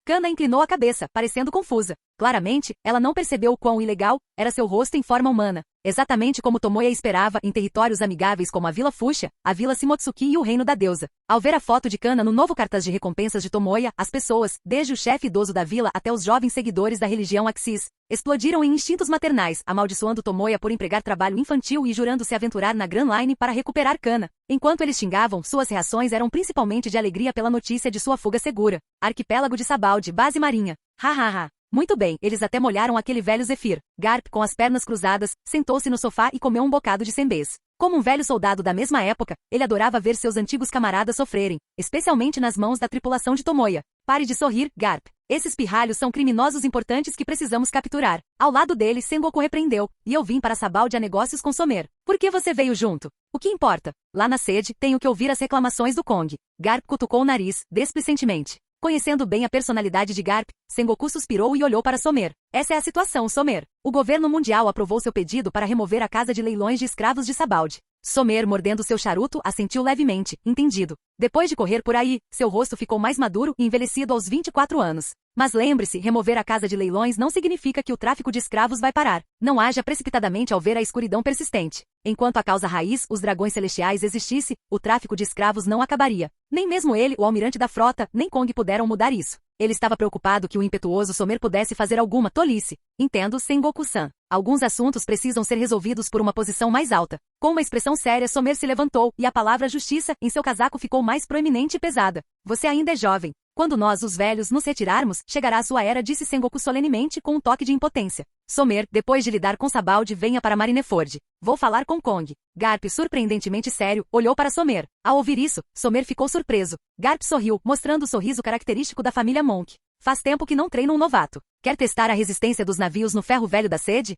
Kana inclinou a cabeça, parecendo confusa. Claramente, ela não percebeu o quão ilegal era seu rosto em forma humana. Exatamente como Tomoya esperava em territórios amigáveis como a Vila Fuxia, a Vila Shimotsuki e o Reino da Deusa. Ao ver a foto de Kana no novo cartaz de recompensas de Tomoya, as pessoas, desde o chefe idoso da vila até os jovens seguidores da religião Axis, explodiram em instintos maternais, amaldiçoando Tomoya por empregar trabalho infantil e jurando se aventurar na Grand Line para recuperar Kana. Enquanto eles xingavam, suas reações eram principalmente de alegria pela notícia de sua fuga segura. Arquipélago de Sabaldi, base marinha. Hahaha. Muito bem, eles até molharam aquele velho Zephyr. Garp, com as pernas cruzadas, sentou-se no sofá e comeu um bocado de sembês. Como um velho soldado da mesma época, ele adorava ver seus antigos camaradas sofrerem, especialmente nas mãos da tripulação de Tomoya. Pare de sorrir, Garp. Esses pirralhos são criminosos importantes que precisamos capturar. Ao lado dele, Sengoku repreendeu, e eu vim para Sabaldi a negócios com Somer. Por que você veio junto? O que importa? Lá na sede, tenho que ouvir as reclamações do Kong. Garp cutucou o nariz, desplicentemente. Conhecendo bem a personalidade de Garp, Sengoku suspirou e olhou para Somer. Essa é a situação, Somer. O governo mundial aprovou seu pedido para remover a casa de leilões de escravos de Sabaldi. Somer, mordendo seu charuto, assentiu levemente, entendido. Depois de correr por aí, seu rosto ficou mais maduro e envelhecido aos 24 anos. Mas lembre-se, remover a casa de leilões não significa que o tráfico de escravos vai parar. Não haja precipitadamente ao ver a escuridão persistente. Enquanto a causa raiz, os dragões celestiais, existisse, o tráfico de escravos não acabaria. Nem mesmo ele, o almirante da frota, nem Kong puderam mudar isso. Ele estava preocupado que o impetuoso Somer pudesse fazer alguma tolice. Entendo, Sengoku-san. Alguns assuntos precisam ser resolvidos por uma posição mais alta. Com uma expressão séria, Somer se levantou, e a palavra justiça em seu casaco ficou mais proeminente e pesada. Você ainda é jovem. Quando nós, os velhos, nos retirarmos, chegará a sua era, disse Sengoku solenemente com um toque de impotência. Somer, depois de lidar com Sabaldi, venha para Marineford. Vou falar com Kong. Garp, surpreendentemente sério, olhou para Somer. Ao ouvir isso, Somer ficou surpreso. Garp sorriu, mostrando o sorriso característico da família Monk. Faz tempo que não treino um novato. Quer testar a resistência dos navios no ferro velho da sede?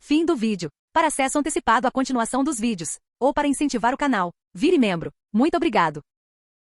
Fim do vídeo. Para acesso antecipado à continuação dos vídeos, ou para incentivar o canal, vire membro. Muito obrigado.